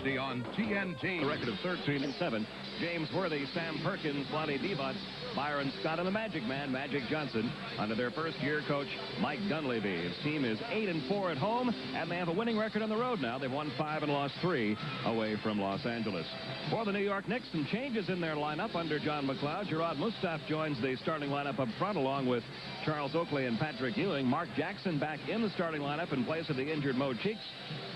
On TNT. A record of 13-7. James Worthy, Sam Perkins, Lonnie Divac, Byron Scott, and the Magic Man, Magic Johnson, under their first-year coach, Mike Dunleavy. His team is 8-4 at home, and they have a winning record on the road now. They've won 5 and lost 3 away from Los Angeles. For the New York Knicks, some changes in their lineup under John McLeod. Gerard Mustaf joins the starting lineup up front, along with Charles Oakley and Patrick Ewing. Mark Jackson back in the starting lineup in place of the injured Mo Cheeks.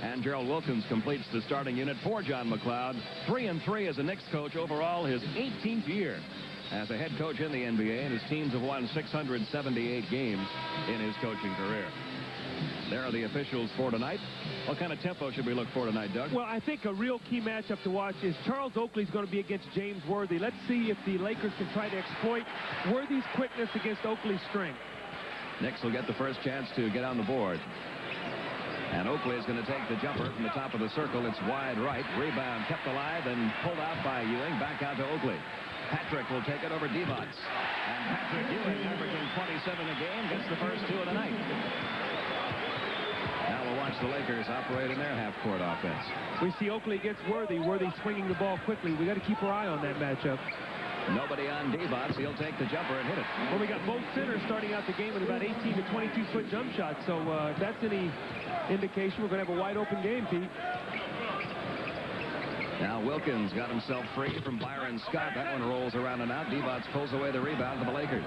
And Gerald Wilkins completes the starting unit for John McLeod. 3-3 as a Knicks coach overall, his 18th year as a head coach in the NBA, and his teams have won 678 games in his coaching career. There are the officials for tonight. What kind of tempo should we look for tonight, Doug? Well, I think a real key matchup to watch is Charles Oakley's going to be against James Worthy. Let's see if the Lakers can try to exploit Worthy's quickness against Oakley's strength. Knicks will get the first chance to get on the board. And Oakley is going to take the jumper from the top of the circle. It's wide right. Rebound kept alive and pulled out by Ewing. Back out to Oakley. Patrick will take it over Divac. And Patrick Ewing, averaging 27 a game, gets the first 2 of the night. Now we'll watch the Lakers operate in their half-court offense. We see Oakley against Worthy. Worthy swinging the ball quickly. We got to keep our eye on that matchup. Nobody on Divac. He'll take the jumper and hit it. Well, we got both centers starting out the game with about 18 to 22-foot jump shots. So if that's any indication, we're going to have a wide-open game, Pete. Now Wilkins got himself free from Byron Scott. That one rolls around and out. Divac pulls away the rebound for the Lakers.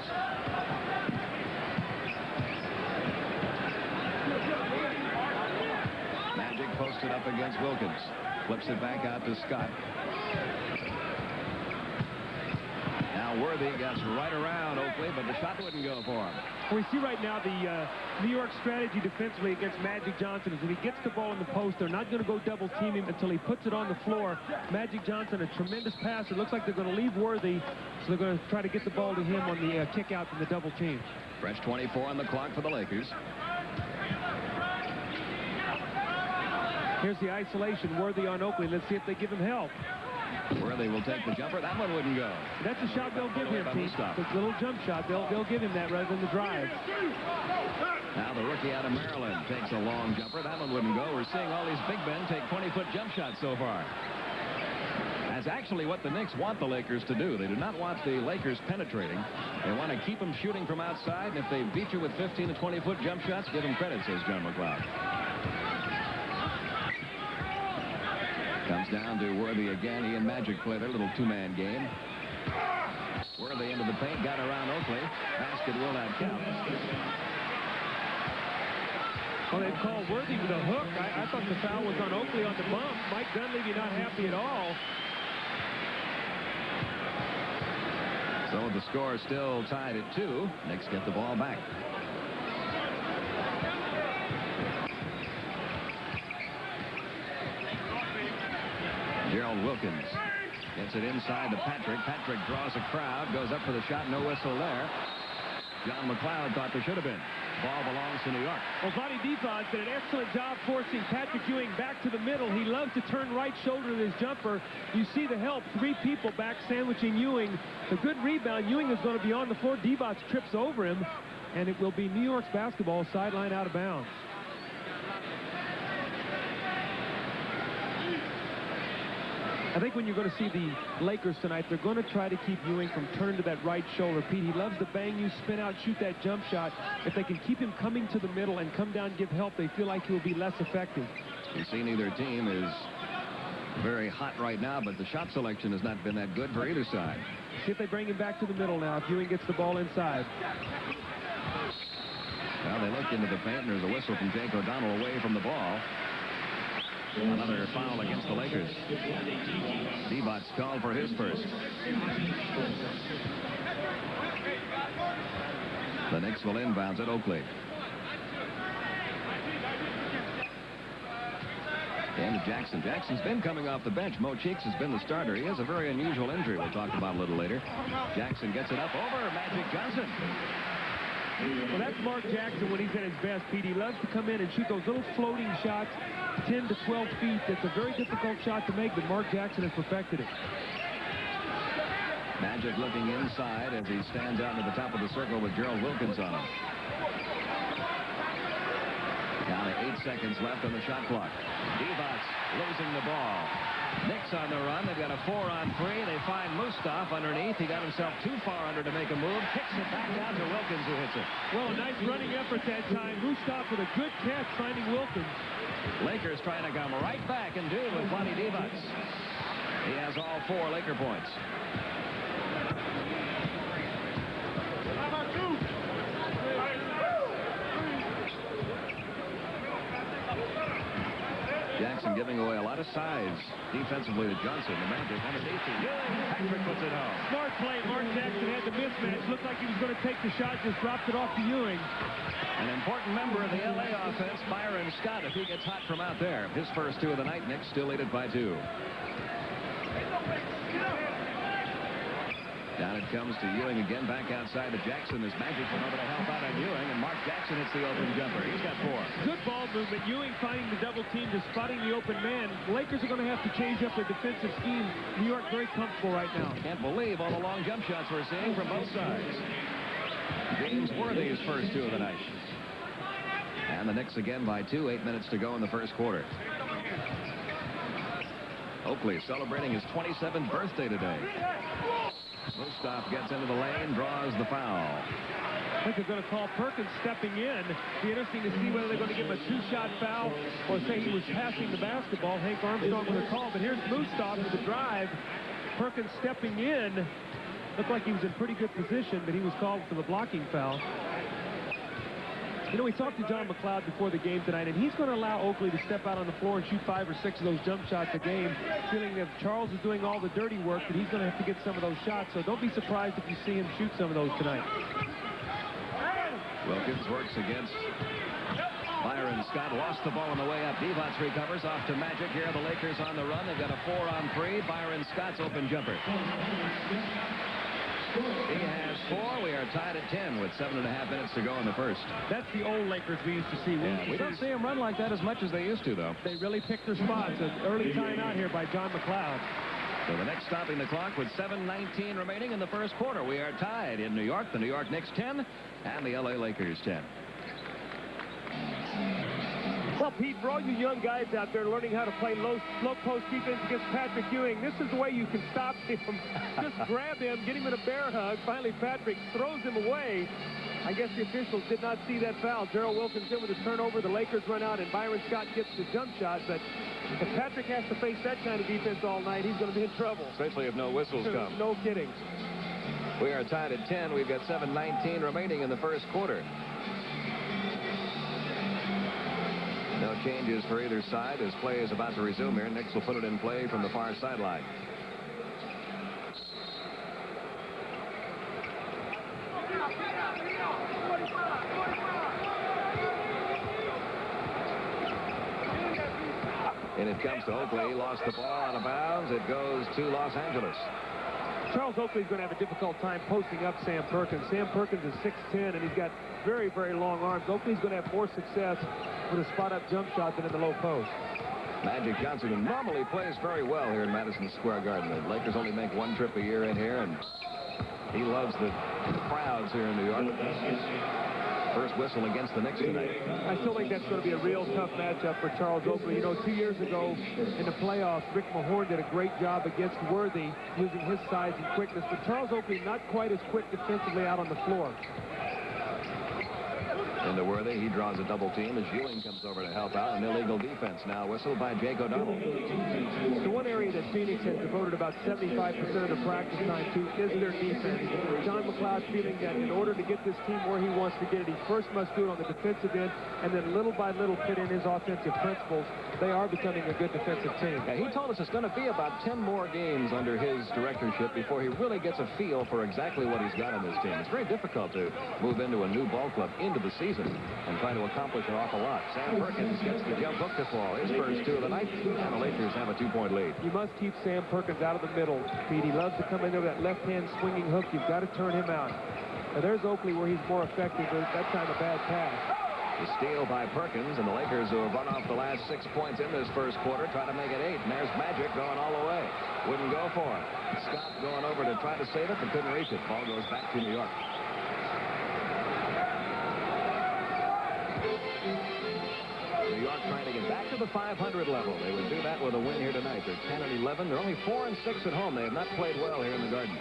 Magic posted up against Wilkins. Flips it back out to Scott. Now Worthy gets right around Oakley, but the shot wouldn't go for him. We see right now the New York strategy defensively against Magic Johnson is when he gets the ball in the post, they're not going to go double team him until he puts it on the floor. Magic Johnson, a tremendous passer. Looks like they're going to leave Worthy, so they're going to try to get the ball to him on the kick out from the double team. Fresh 24 on the clock for the Lakers. Here's the isolation. Worthy on Oakley. Let's see if they give him help. Worthy will take the jumper. That one wouldn't go. That's a shot they'll give him, Pete. It's a little jump shot. They'll give him that rather than the drive. Now the rookie out of Maryland takes a long jumper. That one wouldn't go. We're seeing all these big men take 20-foot jump shots so far. That's actually what the Knicks want the Lakers to do. They do not want the Lakers penetrating. They want to keep them shooting from outside, and if they beat you with 15 to 20-foot jump shots, give them credit, says John McLeod. Comes down to Worthy again. He and Magic play their little two-man game. Worthy into the paint, got around Oakley. Basket will not count. Well, they've called Worthy with a hook. I thought the foul was on Oakley on the bump. Mike Dunleavy not happy at all. So the score is still tied at 2. Knicks get the ball back. Gerald Wilkins gets it inside to Patrick. Patrick draws a crowd, goes up for the shot, no whistle there. John McLeod thought there should have been. Ball belongs to New York. Well, Lonnie Divac did an excellent job forcing Patrick Ewing back to the middle. He loves to turn right shoulder to his jumper. You see the help. 3 people back sandwiching Ewing. The good rebound. Ewing is going to be on the floor. Divac trips over him, and it will be New York's basketball sideline out of bounds. I think when you're going to see the Lakers tonight, they're going to try to keep Ewing from turning to that right shoulder. Pete, he loves to bang you, spin out, shoot that jump shot. If they can keep him coming to the middle and come down and give help, they feel like he will be less effective. You see, neither team is very hot right now, but the shot selection has not been that good for either side. See if they bring him back to the middle now, if Ewing gets the ball inside. Well, they look into the paint, and there's a whistle from Jake O'Donnell away from the ball. Another foul against the Lakers. Divac called for his first. The Knicks will inbounds at Oakley. And Jackson. Jackson's been coming off the bench. Mo Cheeks has been the starter. He has a very unusual injury we'll talk about a little later. Jackson gets it up over Magic Johnson. Well, that's Mark Jackson when he's at his best, Pete. He loves to come in and shoot those little floating shots, 10 to 12 feet. That's a very difficult shot to make, but Mark Jackson has perfected it. Magic looking inside as he stands out to the top of the circle with Gerald Wilkins on him. Down to 8 seconds left on the shot clock. Divac losing the ball. Knicks on the run. They've got a 4-on-3. They find Mustaf underneath. He got himself too far under to make a move. Kicks it back down to Wilkins, who hits it. Well, a nice running effort that time. Mustaf with a good catch finding Wilkins. Lakers trying to come right back and do it with Vlade Divac. He has all 4 Laker points. Jackson giving away a lot of size defensively to Johnson. The Magic underneath to Ewing. Patrick puts it home. Smart play. Mark Jackson had the mismatch. Looked like he was going to take the shot. Just dropped it off to Ewing. An important member of the L.A. offense, Byron Scott, if he gets hot from out there. His first 2 of the night. Knicks still lead it by 2. Down it comes to Ewing again, back outside to Jackson as Magic went over to help out on Ewing, and Mark Jackson hits the open jumper. He's got 4. Good ball movement. Ewing finding the double team, just spotting the open man. The Lakers are going to have to change up their defensive scheme. New York very comfortable right now. Can't believe all the long jump shots we're seeing from both sides. James Worthy's first 2 of the night. And the Knicks again by 2, 8 minutes to go in the first quarter. Oakley celebrating his 27th birthday today. Mustaf gets into the lane, draws the foul. I think they're going to call Perkins stepping in. Be interesting to see whether they're going to give him a 2-shot foul or say he was passing the basketball. Hank Armstrong with a call, but here's Mustaf with the drive. Perkins stepping in. Looked like he was in pretty good position, but he was called for the blocking foul. You know, we talked to John McLeod before the game tonight, and he's going to allow Oakley to step out on the floor and shoot 5 or 6 of those jump shots a game, feeling that Charles is doing all the dirty work, but he's going to have to get some of those shots. So don't be surprised if you see him shoot some of those tonight. Wilkins works against Byron Scott. Lost the ball on the way up. Divac recovers off to Magic. Here are the Lakers on the run. They've got a 4-on-3. Byron Scott's open jumper. He has 4. We are tied at 10 with 7.5 minutes to go in the first. That's the old Lakers we used to see. We don't see them run like that as much as they used to, though. They really picked their spots. An early timeout here by John McLeod. So the Knicks stopping the clock with 7:19 remaining in the first quarter. We are tied in New York. The New York Knicks 10 and the L.A. Lakers 10. Well, Pete, for all you young guys out there learning how to play slow post defense against Patrick Ewing, this is the way you can stop him. Just grab him, get him in a bear hug. Finally, Patrick throws him away. I guess the officials did not see that foul. Gerald Wilkins in with a turnover. The Lakers run out, and Byron Scott gets the jump shot. But if Patrick has to face that kind of defense all night, he's going to be in trouble. Especially if no whistles come. No kidding. We are tied at 10. We've got 7:19 remaining in the first quarter. No changes for either side as play is about to resume here. Knicks will put it in play from the far sideline. And it comes to Oakley. He lost the ball out of bounds. It goes to Los Angeles. Charles Oakley's going to have a difficult time posting up Sam Perkins. Sam Perkins is 6'10", and he's got very, very long arms. Oakley's going to have more success with a spot-up jump shot than in the low post. Magic Johnson, who normally plays very well here in Madison Square Garden. The Lakers only make 1 trip a year in here, and he loves the crowds here in New York. First whistle against the Knicks tonight. I still think that's going to be a real tough matchup for Charles Oakley. You know, 2 years ago in the playoffs, Rick Mahorn did a great job against Worthy using his size and quickness, but Charles Oakley not quite as quick defensively out on the floor. Into Worthy. He draws a double team as Ewing comes over to help out. An illegal defense now whistled by Jake O'Donnell. The one area that Phoenix has devoted about 75% of the practice time to is their defense. John McLeod feeling that in order to get this team where he wants to get it, he first must do it on the defensive end and then little by little fit in his offensive principles. They are becoming a good defensive team. Yeah, he told us it's going to be about 10 more games under his directorship before he really gets a feel for exactly what he's got on this team. It's very difficult to move into a new ball club into the season and try to accomplish an awful lot. Sam Perkins gets the jump hook to fall. His first 2 of the night, and the Lakers have a 2-point lead. You must keep Sam Perkins out of the middle, Pete. He loves to come in there with that left-hand swinging hook. You've got to turn him out. Now, there's Oakley where he's more effective, but that time a bad pass. The steal by Perkins, and the Lakers, who have run off the last 6 points in this first quarter, try to make it 8. And there's Magic going all the way. Wouldn't go for it. Scott going over to try to save it, but couldn't reach it. Ball goes back to New York. New York trying to get back to the 500 level. They would do that with a win here tonight. They're 10 and 11. They're only 4 and 6 at home. They have not played well here in the Garden.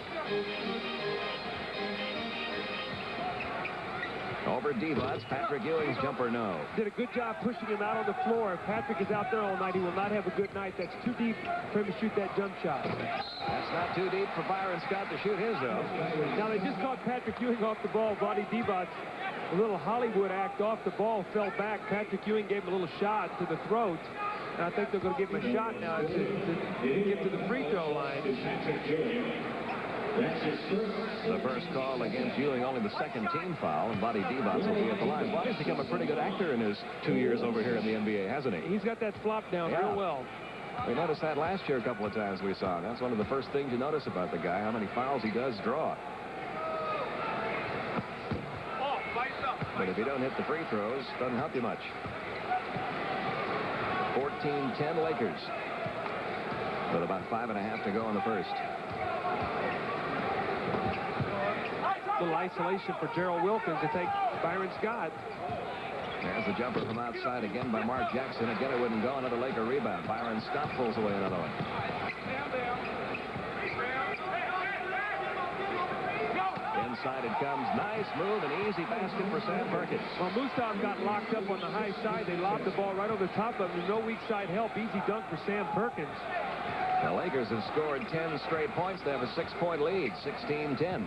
Over Divac, Patrick Ewing's jumper no. Did a good job pushing him out on the floor. If Patrick is out there all night, he will not have a good night. That's too deep for him to shoot that jump shot. That's not too deep for Byron Scott to shoot his, though. Now, they just caught Patrick Ewing off the ball. Vlade Divac, a little Hollywood act off the ball, fell back. Patrick Ewing gave him a little shot to the throat. And I think they're going to give him a shot now to get to the free throw line. The first call against Ewing, only the second team foul, and Vlade Divac will be at the line. Vlade's become a pretty good actor in his 2 years over here in the NBA, hasn't he? He's got that flop down real well. We noticed that last year a couple of times we saw him. That's one of the first things you notice about the guy, how many fouls he does draw. But if you don't hit the free throws, doesn't help you much. 14-10 Lakers. With about 5.5 to go in the first. Little isolation for Gerald Wilkins to take Byron Scott. There's the jumper from outside again by Mark Jackson. Again, it wouldn't go. Another Laker rebound. Byron Scott pulls away another one. Inside it comes. Nice move, an easy basket for Sam Perkins. Well, Mustaf got locked up on the high side. They lobbed the ball right over the top of him. No weak side help. Easy dunk for Sam Perkins. The Lakers have scored 10 straight points. They have a 6-point lead, 16-10.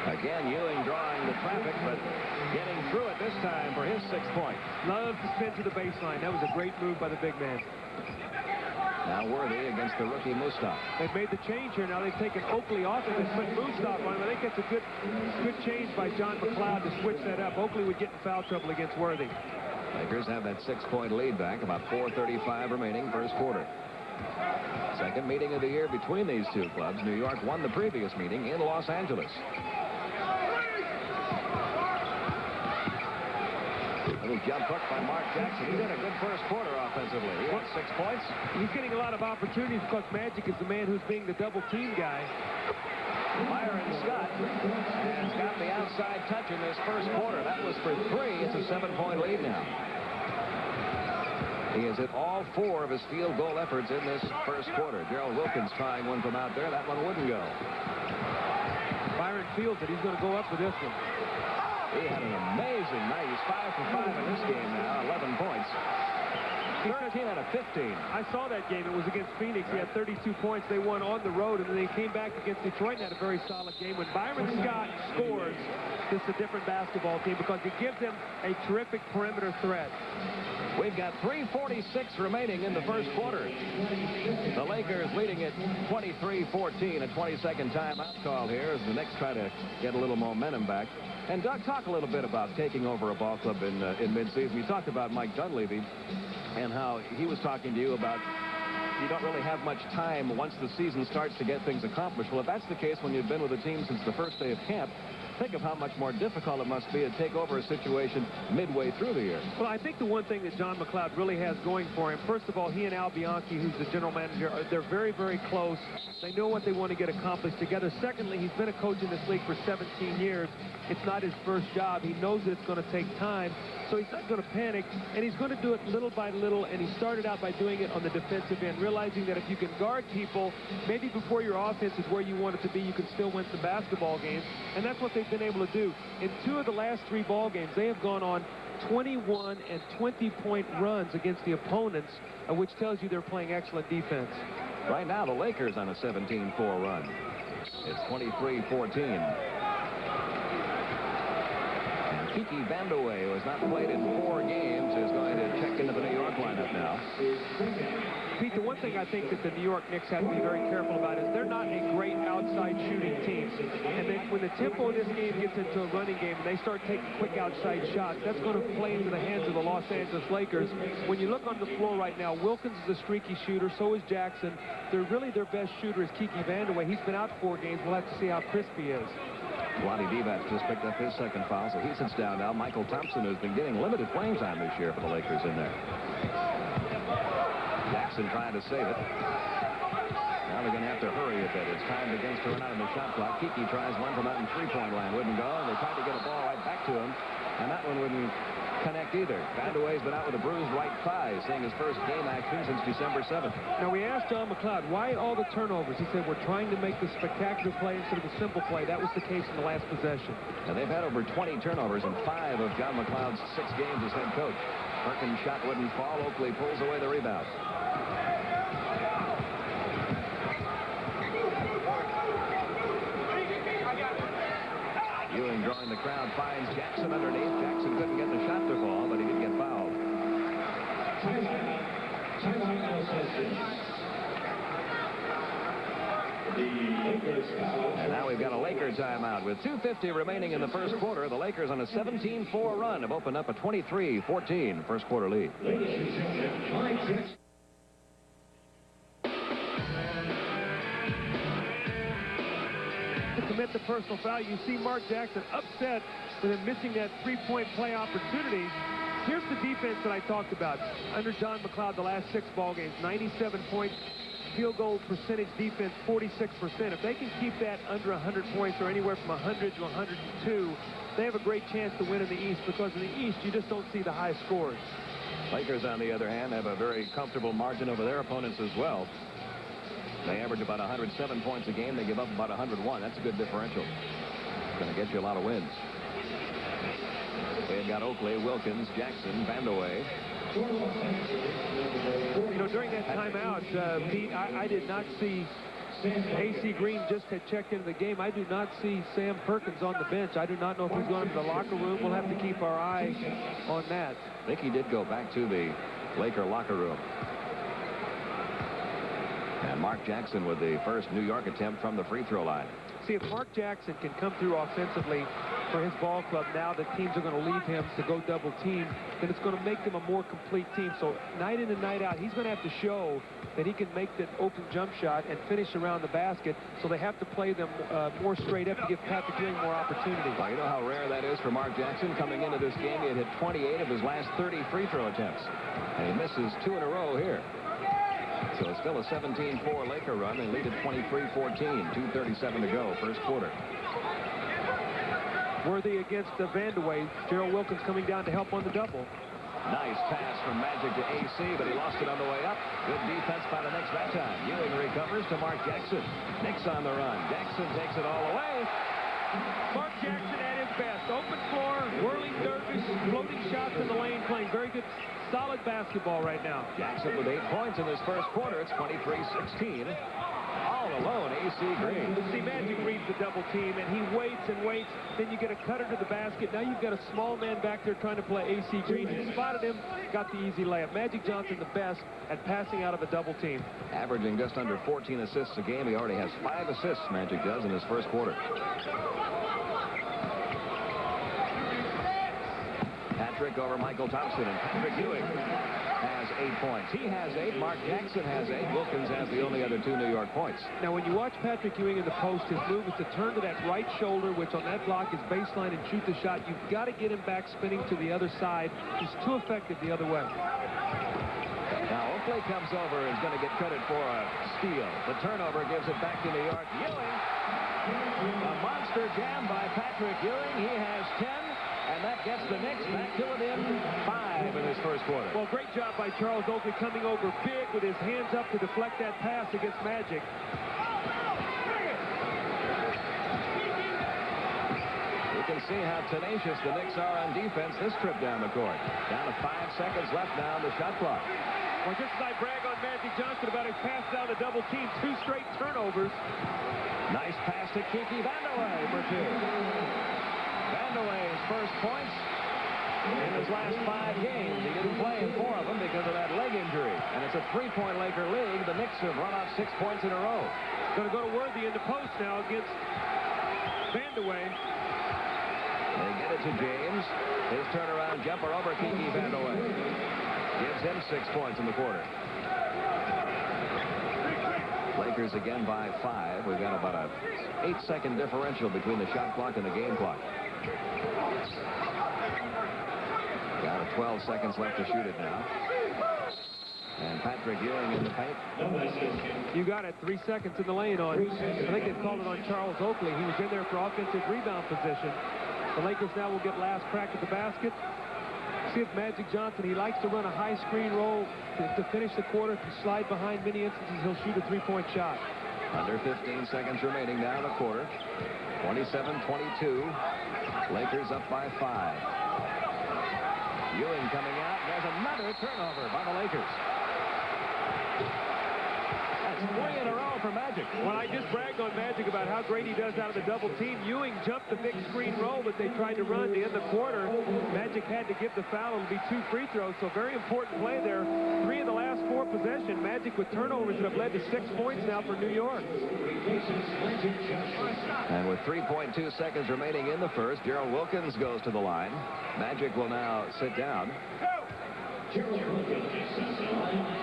Again, Ewing drawing the traffic, but getting through it this time for his 6th point. Love to spin to the baseline. That was a great move by the big man. Now Worthy against the rookie Mustaf. They've made the change here. Now they've taken Oakley off and they put Mustaf on him. I think that's a good change by John McLeod to switch that up. Oakley would get in foul trouble against Worthy. Lakers have that 6-point lead back, about 4:35 remaining first quarter. Second meeting of the year between these two clubs. New York won the previous meeting in Los Angeles. Little jump hook by Mark Jackson. He did a good first quarter offensively. He had 6 points. He's getting a lot of opportunities because Magic is the man who's being the double team guy. Byron Scott has got the outside touch in this first quarter. That was for 3. It's a 7-point lead now. He has hit all 4 of his field goal efforts in this first quarter. Gerald Wilkins trying one from out there. That one wouldn't go. Byron feels that he's going to go up with this one. He had an amazing night. He's 5 for 5 in this game now. 11 points. 13 out of 15. I saw that game. It was against Phoenix. He had 32 points. They won on the road, and then they came back against Detroit and had a very solid game. When Byron Scott scores, this is a different basketball team because it gives them a terrific perimeter threat. We've got 3:46 remaining in the first quarter. The Lakers leading it 23-14. A 20-second timeout call here as the Knicks try to get a little momentum back. And Doug, talk a little bit about taking over a ball club in midseason. You talked about Mike Dunleavy and how he was talking to you about you don't really have much time once the season starts to get things accomplished. Well, if that's the case when you've been with the team since the first day of camp, think of how much more difficult it must be to take over a situation midway through the year. Well, I think the one thing that John McLeod really has going for him, first of all, he and Al Bianchi, who's the general manager, they're very, very close. They know what they want to get accomplished together. Secondly, he's been a coach in this league for 17 years. It's not his first job. He knows that it's going to take time, so he's not going to panic, and he's going to do it little by little, and he started out by doing it on the defensive end, realizing that if you can guard people, maybe before your offense is where you want it to be, you can still win some basketball games, and that's what they've been able to do. In 2 of the last 3 ball games, they have gone on 21 and 20-point runs against the opponents, which tells you they're playing excellent defense. Right now, the Lakers on a 17-4 run. It's 23-14. And Kiki Vandeweghe, who has not played in 4 games, is going to check into the New York lineup now. Pete, the one thing I think that the New York Knicks have to be very careful about is they're not a great outside shooting team. And then when the tempo of this game gets into a running game and they start taking quick outside shots, that's going to play into the hands of the Los Angeles Lakers. When you look on the floor right now, Wilkins is a streaky shooter, so is Jackson. Their best shooter is Kiki Vandeweghe. He's been out 4 games. We'll have to see how crisp he is. Vlade Divac just picked up his 2nd foul, so he sits down now. Michael Thompson has been getting limited playing time this year for the Lakers in there. Jackson trying to save it. Now they're going to have to hurry a bit. It's time begins to run out of the shot clock. Kiki tries one from out in 3-point land. Wouldn't go, and they tried to get a ball right back to him, and that one wouldn't connect either. Vandeweghe's been out with a bruised right thigh, seeing his first game action since December 7th. Now, we asked John McLeod, why all the turnovers? He said, we're trying to make the spectacular play instead of the simple play. That was the case in the last possession. And they've had over 20 turnovers in 5 of John McLeod's 6 games as head coach. Perkins' shot wouldn't fall. Oakley pulls away the rebound. Ewing drawing the crowd, finds Jackson underneath. Jackson couldn't get the shot to fall, but he did get fouled. And now we've got a Laker timeout. With 2:50 remaining in the first quarter, the Lakers on a 17-4 run have opened up a 23-14 first quarter lead. To commit the personal foul, you see Mark Jackson upset with him missing that three-point play opportunity. Here's the defense that I talked about. Under John McLeod, the last 6 ball games, 97 points. Field goal percentage defense, 46%. If they can keep that under 100 points or anywhere from 100 to 102, they have a great chance to win in the East, because in the East, you just don't see the high scores. Lakers, on the other hand, have a very comfortable margin over their opponents as well. They average about 107 points a game. They give up about 101. That's a good differential. It's going to get you a lot of wins. They've got Oakley, Wilkins, Jackson, Vandeweghe. You know, during that timeout, Pete, I did not see A.C. Green just had checked into the game. I do not see Sam Perkins on the bench. I do not know if he's going to the locker room. We'll have to keep our eye on that. I think he did go back to the Laker locker room. And Mark Jackson with the first New York attempt from the free throw line. See, if Mark Jackson can come through offensively for his ball club now that teams are going to leave him to go double team, then it's going to make them a more complete team. So night in and night out, he's going to have to show that he can make that open jump shot and finish around the basket. So they have to play them more straight up to give Patrick Ewing more opportunity. Well, you know how rare that is for Mark Jackson. Coming into this game, he had hit 28 of his last 30 free throw attempts. And he misses 2 in a row here. So it's still a 17-4 Laker run. They lead at 23-14. 2:37 to go, first quarter. Worthy against Vandeweghe. Gerald Wilkins coming down to help on the double. Nice pass from Magic to AC, but he lost it on the way up. Good defense by the Knicks that time. Ewing recovers to Mark Jackson. Knicks on the run. Jackson takes it all away. Mark Jackson at his best. Open floor, whirling dervish, floating shots in the lane, playing very good, solid basketball right now. Jackson with 8 points in this first quarter. It's 23-16. All alone, A.C. Green. See, Magic reads the double team, and he waits and waits. Then you get a cutter to the basket. Now you've got a small man back there trying to play A.C. Green. He spotted him, got the easy layup. Magic Johnson the best at passing out of a double team. Averaging just under 14 assists a game. He already has 5 assists, Magic does, in his first quarter. Patrick over Michael Thompson, and Patrick Ewing has 8 points. He has 8. Mark Jackson has 8. Wilkins has the only other 2 New York points. Now, when you watch Patrick Ewing in the post, his move is to turn to that right shoulder, which on that block is baseline, and shoot the shot. You've got to get him back spinning to the other side. He's too effective the other way. Now, Oakley comes over and is going to get credit for a steal. The turnover gives it back to New York. Ewing, a monster jam by Patrick Ewing. He has 10. And that gets the Knicks back to within 5 in his first quarter. Well, great job by Charles Oakley coming over big with his hands up to deflect that pass against Magic. You can see how tenacious the Knicks are on defense this trip down the court. Down to 5 seconds left now on the shot clock. Well, just as I brag on Magic Johnson about his pass down the double team, 2 straight turnovers. Nice pass to Kiki Vandeweghe for 2. Vandeweghe's first points in his last 5 games. He didn't play in 4 of them because of that leg injury. And it's a 3-point Laker league. The Knicks have run off 6 points in a row. Going to go to Worthy in the post now against Vandeweghe. They get it to James. His turnaround jumper over Kiki Vandeweghe. Gives him 6 points in the quarter. Lakers again by 5. We've got about a 8-second differential between the shot clock and the game clock. Got 12 seconds left to shoot it now. And Patrick Ewing in the paint. You got it. 3 seconds in the lane on. I think they called it on Charles Oakley. He was in there for offensive rebound position. The Lakers now will get last crack at the basket. See if Magic Johnson, he likes to run a high screen roll to finish the quarter, to slide behind. Many instances, he'll shoot a three-point shot. Under 15 seconds remaining now in the quarter. 27-22. Lakers up by 5. Ewing coming out. There's another turnover by the Lakers. That's 3 in a row for Magic. Well, I just bragged on Magic about how great he does out of the double team. Ewing jumped the big screen roll that they tried to run to end the quarter. Magic had to give the foul. It'll be 2 free throws, so very important play there. 3 of the last 4 possessions. Magic with turnovers that have led to 6 points now for New York. And with 3.2 seconds remaining in the first, Gerald Wilkins goes to the line. Magic will now sit down.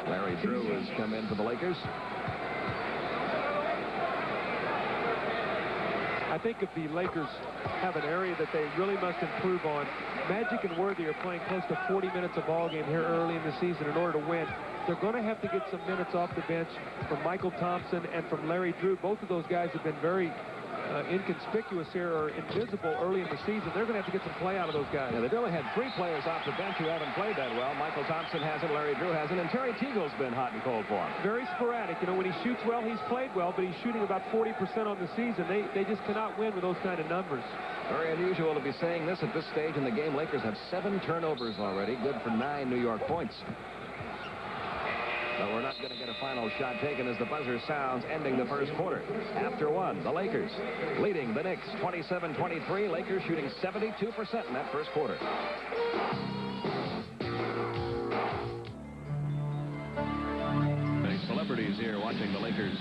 Larry Drew has come in for the Lakers. I think if the Lakers have an area that they really must improve on, Magic and Worthy are playing close to 40 minutes a ball game here early in the season in order to win. They're going to have to get some minutes off the bench from Michael Thompson and from Larry Drew. Both of those guys have been very inconspicuous here, or invisible early in the season. They're going to have to get some play out of those guys. Yeah, they've only had 3 players off the bench who haven't played that well. Michael Thompson hasn't, Larry Drew hasn't, and Terry Teagle's been hot and cold for him. Very sporadic. You know, when he shoots well, he's played well, but he's shooting about 40% on the season. They just cannot win with those kind of numbers. Very unusual to be saying this at this stage in the game. Lakers have 7 turnovers already, good for 9 New York points. But we're not going to get a final shot taken as the buzzer sounds, ending the first quarter. After 1, the Lakers leading the Knicks 27-23. Lakers shooting 72% in that first quarter. Many celebrities here watching the Lakers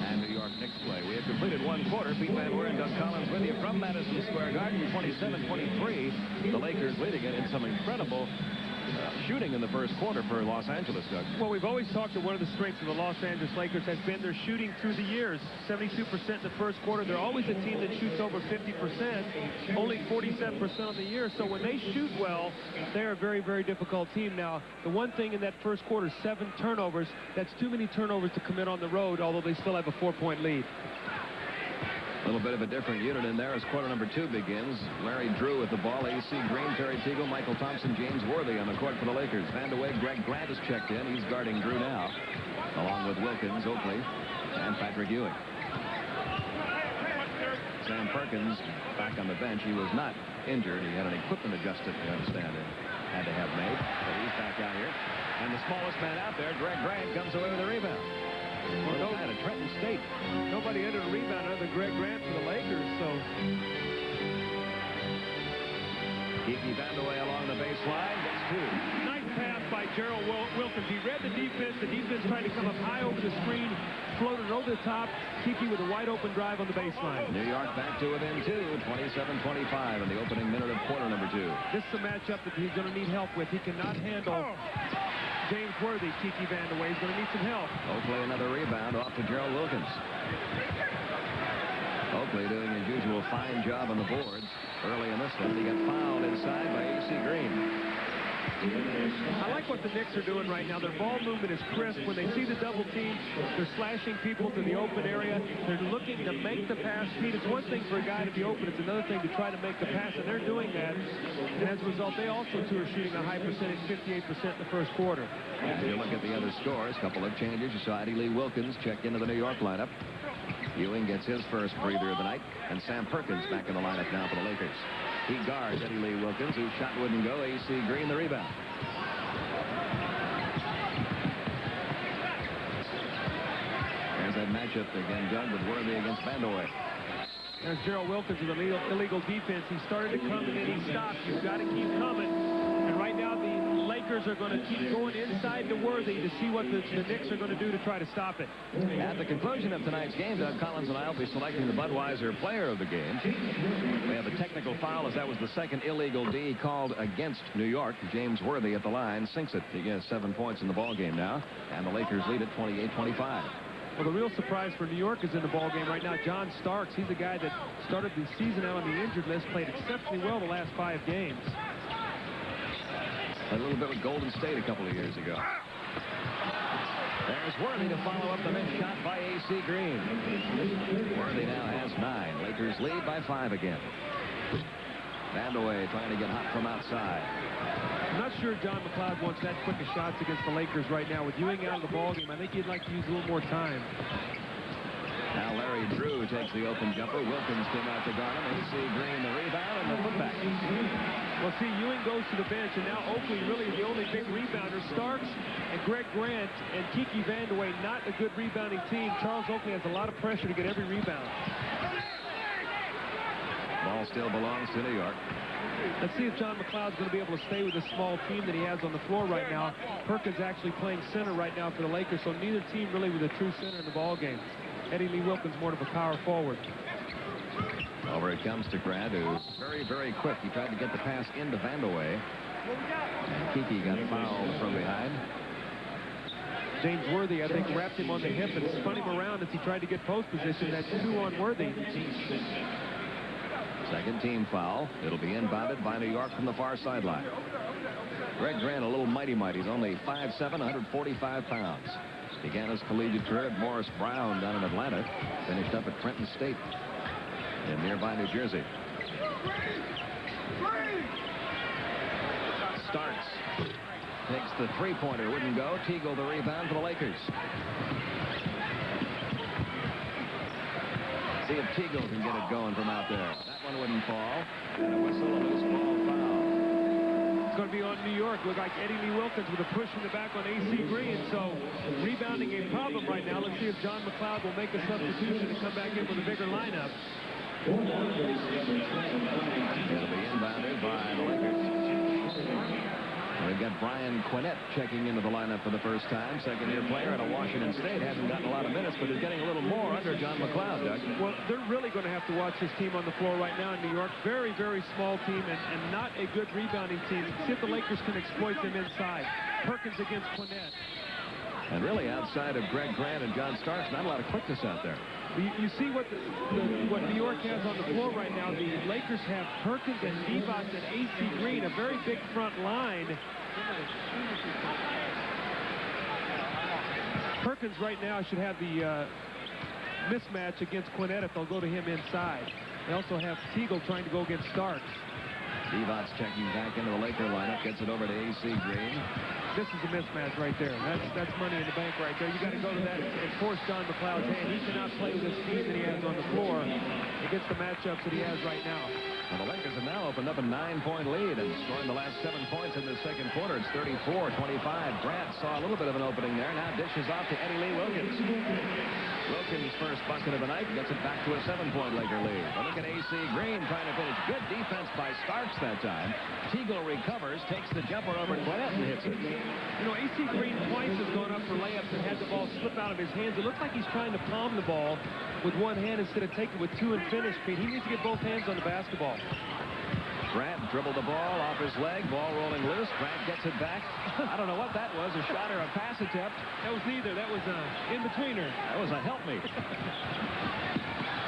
and New York Knicks play. We have completed 1 quarter. Pete Van Weer and Doug Collins with you from Madison Square Garden. 27-23. The Lakers leading it in some incredible shooting in the first quarter for Los Angeles, Doug. Well, we've always talked that one of the strengths of the Los Angeles Lakers has been their shooting through the years. 72% in the first quarter. They're always a team that shoots over 50%, only 47% on the year. So when they shoot well, they're a very, very difficult team. Now, the one thing in that first quarter, 7 turnovers. That's too many turnovers to commit on the road, although they still have a 4-point lead. A little bit of a different unit in there as quarter number 2 begins. Larry Drew with the ball. A.C. Green, Terry Teagle, Michael Thompson, James Worthy on the court for the Lakers. Van de Way, Greg Grant is checked in. He's guarding Drew now, along with Wilkins, Oakley, and Patrick Ewing. Sam Perkins back on the bench. He was not injured. He had an equipment adjustment, you understand, it had to have made. But he's back out here. And the smallest man out there, Greg Grant, comes away with a rebound. Well, at Trenton State. Nobody entered a rebound other than Greg Grant for the Lakers, so. Kiki Vandeweghe along the baseline. Gets 2. Nice pass by Gerald Wilkins. He read the defense. The defense tried to come up high over the screen, floated over the top. Kiki with a wide open drive on the baseline. New York back to within 2. 27-25 in the opening minute of quarter number 2. This is a matchup that he's going to need help with. He cannot handle James Worthy. Kiki Vandeweghe is going to need some help. Oakley another rebound off to Gerald Wilkins. Oakley doing his usual fine job on the boards early in this one. He got fouled inside by A.C. Green. I like what the Knicks are doing right now. Their ball movement is crisp. When they see the double team, they're slashing people to the open area. They're looking to make the pass. Pete, it's one thing for a guy to be open. It's another thing to try to make the pass, and they're doing that. And as a result, they also, too, are shooting a high percentage, 58% in the first quarter. As you look at the other scores, couple of changes. You saw Eddie Lee Wilkins check into the New York lineup. Ewing gets his first breather of the night, and Sam Perkins back in the lineup now for the Lakers. He guards Eddie Lee Wilkins, whose shot wouldn't go. A.C. Green the rebound. There's that matchup again, Doug, with Worthy against Vandeweghe. There's Gerald Wilkins with illegal defense. He started to come and then he stopped. You've got to keep coming. And right now the Lakers are going to keep going inside to Worthy to see what the Knicks are going to do to try to stop it. At the conclusion of tonight's game, Doug Collins and I will be selecting the Budweiser player of the game. We have a technical foul, as that was the second illegal D called against New York. James Worthy at the line sinks it. He gets 7 points in the ball game now, and the Lakers lead at 28-25. Well, the real surprise for New York is in the ball game right now. John Starks, he's a guy that started the season out on the injured list, played exceptionally well the last 5 games. A little bit with Golden State a couple of years ago. There's Worthy to follow up the missed shot by A.C. Green. Worthy now has 9. Lakers lead by 5 again. Vandeweghe trying to get hot from outside. I'm not sure John McLeod wants that quick of shots against the Lakers right now. With Ewing out of the ballgame, I think he'd like to use a little more time. Now Larry Drew takes the open jumper. Wilkins came out to guard him. AC Green the rebound and the putback. Well, see, Ewing goes to the bench, and now Oakley really is the only big rebounder. Starks and Greg Grant and Kiki Vandeweghe, not a good rebounding team. Charles Oakley has a lot of pressure to get every rebound. Ball still belongs to New York. Let's see if John McLeod's going to be able to stay with the small team that he has on the floor right now. Perkins actually playing center right now for the Lakers, so neither team really with a true center in the ball game. Eddie Lee Wilkins more of a power forward. Over it comes to Grant, who's very, very quick. He tried to get the pass into Vandeweghe. And Kiki got fouled from behind. James Worthy, I think, wrapped him on the hip and spun him around as he tried to get post position. That's 2 on Worthy. Second team foul. It'll be inbounded by New York from the far sideline. Greg Grant, a little mighty. He's only 5'7", 145 pounds. Began his collegiate career at Morris Brown down in Atlanta. Finished up at Trenton State in nearby New Jersey. Starks takes the three-pointer. Wouldn't go. Teagle the rebound for the Lakers. See if Teagle can get it going from out there. That one wouldn't fall. And a whistle, a loose ball foul. It's going to be on New York. Look like Eddie Lee Wilkins with a push in the back on AC Green. So rebounding a problem right now. Let's see if John McLeod will make a substitution and come back in with a bigger lineup. It'll be inbounded by the Lakers. We've got Brian Quinnett checking into the lineup for the first time. Second-year player out of Washington State. Hasn't gotten a lot of minutes, but is getting a little more under John McLeod, Doug. Well, they're really going to have to watch this team on the floor right now in New York. Very, very small team and not a good rebounding team. See if the Lakers can exploit them inside. Perkins against Quinnett. And really, outside of Greg Grant and John Starks, not a lot of quickness out there. You see what New York has on the floor right now. The Lakers have Perkins and Divac and AC Green, a very big front line. Perkins right now should have the mismatch against Quinnett if they'll go to him inside. They also have Teagle trying to go against Starks. Divac's checking back into the Laker lineup, gets it over to AC Green. This is a mismatch right there. That's money in the bank right there. You got to go to that and force John McLeod's hand. He cannot play with this team that he has on the floor against the matchups that he has right now. Well, the Lakers have now opened up a 9-point lead and scoring the last 7 points in the second quarter. It's 34-25. Grant saw a little bit of an opening there. Now dishes off to Eddie Lee Wilkins. Wilkins' first bucket of the night gets it back to a 7-point Laker lead. But look at AC Green trying to finish. Good defense by Starks that time. Teagle recovers, takes the jumper over Quinnett and hits it. You know, AC Green twice has gone up for layups and had the ball slip out of his hands. It looks like he's trying to palm the ball with one hand instead of take it with two and finish, Pete. He needs to get both hands on the basketball. Grant dribbled the ball off his leg, ball rolling loose. Grant gets it back. I don't know what that was, a shot or a pass attempt. That was neither. That was in-betweener. That was a help me.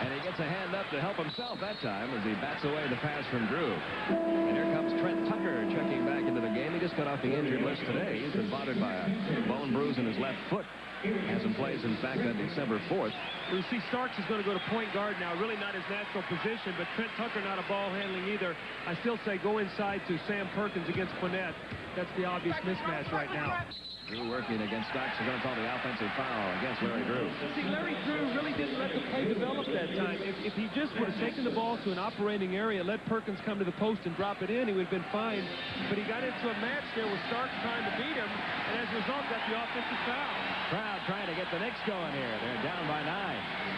And he gets a hand up to help himself that time as he bats away the pass from Drew. And here comes Trent Tucker checking back into the game. He just got off the injured list today. He's been bothered by a bone bruise in his left foot. Hasn't played since back on December 4th. We see Starks is going to go to point guard now. Really not his natural position, but Trent Tucker not a ball handling either. I still say go inside to Sam Perkins against Quinnett. That's the obvious mismatch right now. Drew working against Starks. They're going to call the offensive foul against Larry Drew. See, Larry Drew really didn't let the play develop that time. If he just would have taken the ball to an operating area, let Perkins come to the post and drop it in, he would have been fine. But he got into a match there with Starks trying to beat him, and as a result, got the offensive foul. Crowd trying to get the Knicks going here. They're down by 9.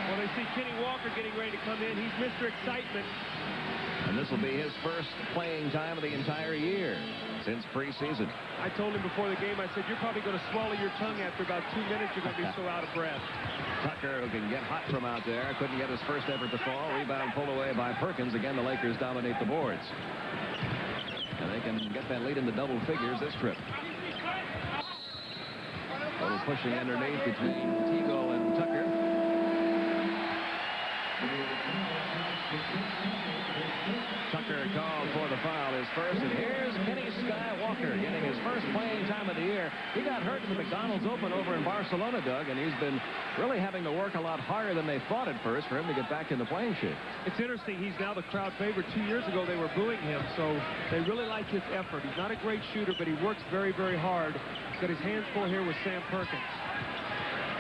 Well, they see Kenny Walker getting ready to come in. He's Mr. Excitement. And this will be his first playing time of the entire year since preseason. I told him before the game, I said, you're probably going to swallow your tongue after about 2 minutes. You're going to be so out of breath. Tucker, who can get hot from out there, couldn't get his first effort to fall. Rebound pulled away by Perkins. Again, the Lakers dominate the boards. And they can get that lead in the double figures this trip. A little pushing underneath between Teagle and Tucker. Tucker called for the foul, his first, and here's Kenny Skywalker. Walker getting his first playing time of the year. He got hurt in the McDonald's Open over in Barcelona, Doug, and he's been really having to work a lot harder than they thought at first for him to get back in the playing shape. It's interesting. He's now the crowd favorite. 2 years ago, they were booing him, so they really like his effort. He's not a great shooter, but he works very, very hard. He's got his hands full here with Sam Perkins.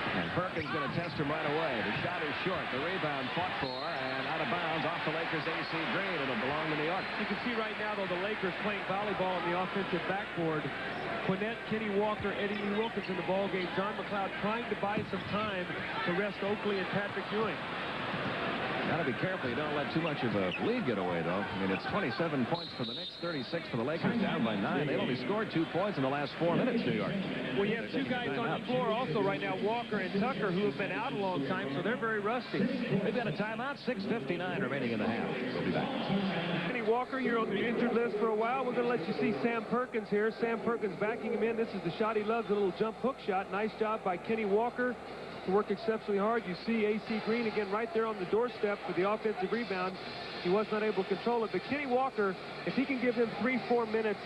And Perkins going to test him right away. The shot is short. The rebound fought for and out of bounds off the Lakers' AC Green. It'll belong to New York. You can see right now, though, the Lakers playing volleyball on the offensive backboard. Quinnett, Kenny Walker, Eddie Lee Wilkins in the ball game. John McLeod trying to buy some time to rest Oakley and Patrick Ewing. Got to be careful you don't let too much of a lead get away, though. I mean, it's 27 points for the Knicks, 36 for the Lakers, down by 9. They've only scored 2 points in the last 4 minutes, New York. Well, you have 2 guys on the floor also right now, Walker and Tucker, who have been out a long time, so they're very rusty. They've got a timeout, 6:59 remaining in the half. We'll be back. Kenny Walker, you're on the injured list for a while. We're going to let you see Sam Perkins here. Sam Perkins backing him in. This is the shot he loves, a little jump hook shot. Nice job by Kenny Walker. Worked exceptionally hard. You see AC Green again right there on the doorstep for the offensive rebound. He was not able to control it. But Kenny Walker, if he can give him 3-4 minutes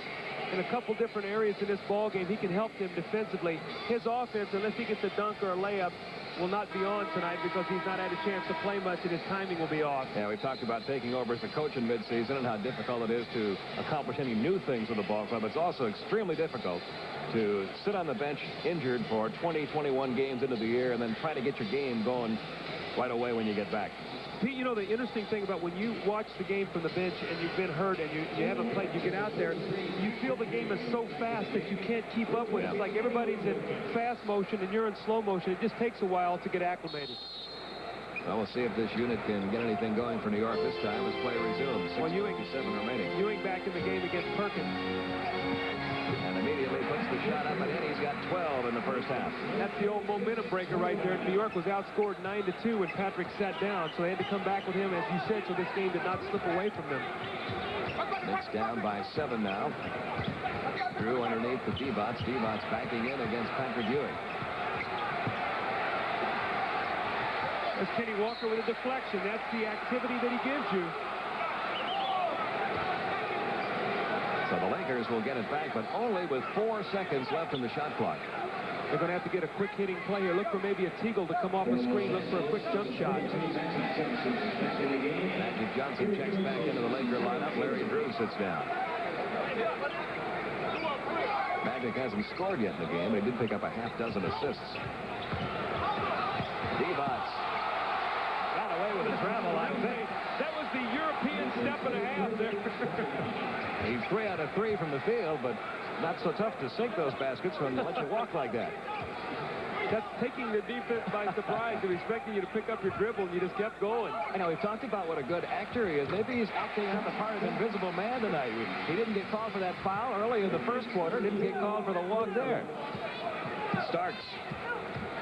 in a couple different areas in this ball game, he can help them defensively. His offense, unless he gets a dunk or a layup, will not be on tonight because he's not had a chance to play much and his timing will be off. Yeah, we talked about taking over as a coach in midseason and how difficult it is to accomplish any new things with the ball club. It's also extremely difficult to sit on the bench injured for 20, 21 games into the year and then try to get your game going right away when you get back. Pete, you know, the interesting thing about when you watch the game from the bench and you've been hurt and you haven't played, you get out there, you feel the game is so fast that you can't keep up with it. It's like everybody's in fast motion and you're in slow motion. It just takes a while to get acclimated. Well, we'll see if this unit can get anything going for New York this time as play resumes. 6:57 remaining. Ewing back in the game against Perkins. And immediately puts the shot up, and Eddie's got 12 in the first half. That's the old momentum breaker right there. New York was outscored 9-2 when Patrick sat down, so they had to come back with him, as you said, so this game did not slip away from them. Knicks down by 7 now. Drew underneath the Divac. Divac backing in against Patrick Ewing. That's Kenny Walker with a deflection. That's the activity that he gives you. So the Lakers will get it back, but only with 4 seconds left in the shot clock. They're going to have to get a quick hitting play here. Look for maybe a Teagle to come off the screen. Look for a quick jump shot. Magic Johnson checks back into the Laker lineup. Larry Drew sits down. Magic hasn't scored yet in the game. He did pick up a half dozen assists. Divac got away with a travel, I think. That was the European step and a half there. He's 3 out of 3 from the field, but not so tough to sink those baskets when they let you walk like that. That's taking the defense by surprise. They're expecting you to pick up your dribble, and you just kept going. I know, we've talked about what a good actor he is. Maybe he's acting out the part of the Invisible Man tonight. He didn't get called for that foul early in the first quarter. Didn't get called for the walk there. Starks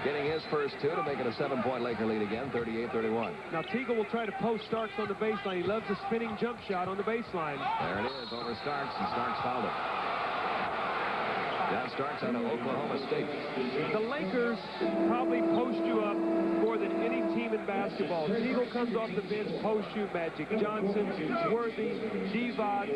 getting his first 2 to make it a 7-point Laker lead again, 38-31. Now Teagle will try to post Starks on the baseline. He loves a spinning jump shot on the baseline. There it is over Starks, and Starks fouled it. John Starks out of Oklahoma State. The Lakers probably post you up more than any team in basketball. Teagle comes off the bench, post you Magic Johnson, Worthy, Divac,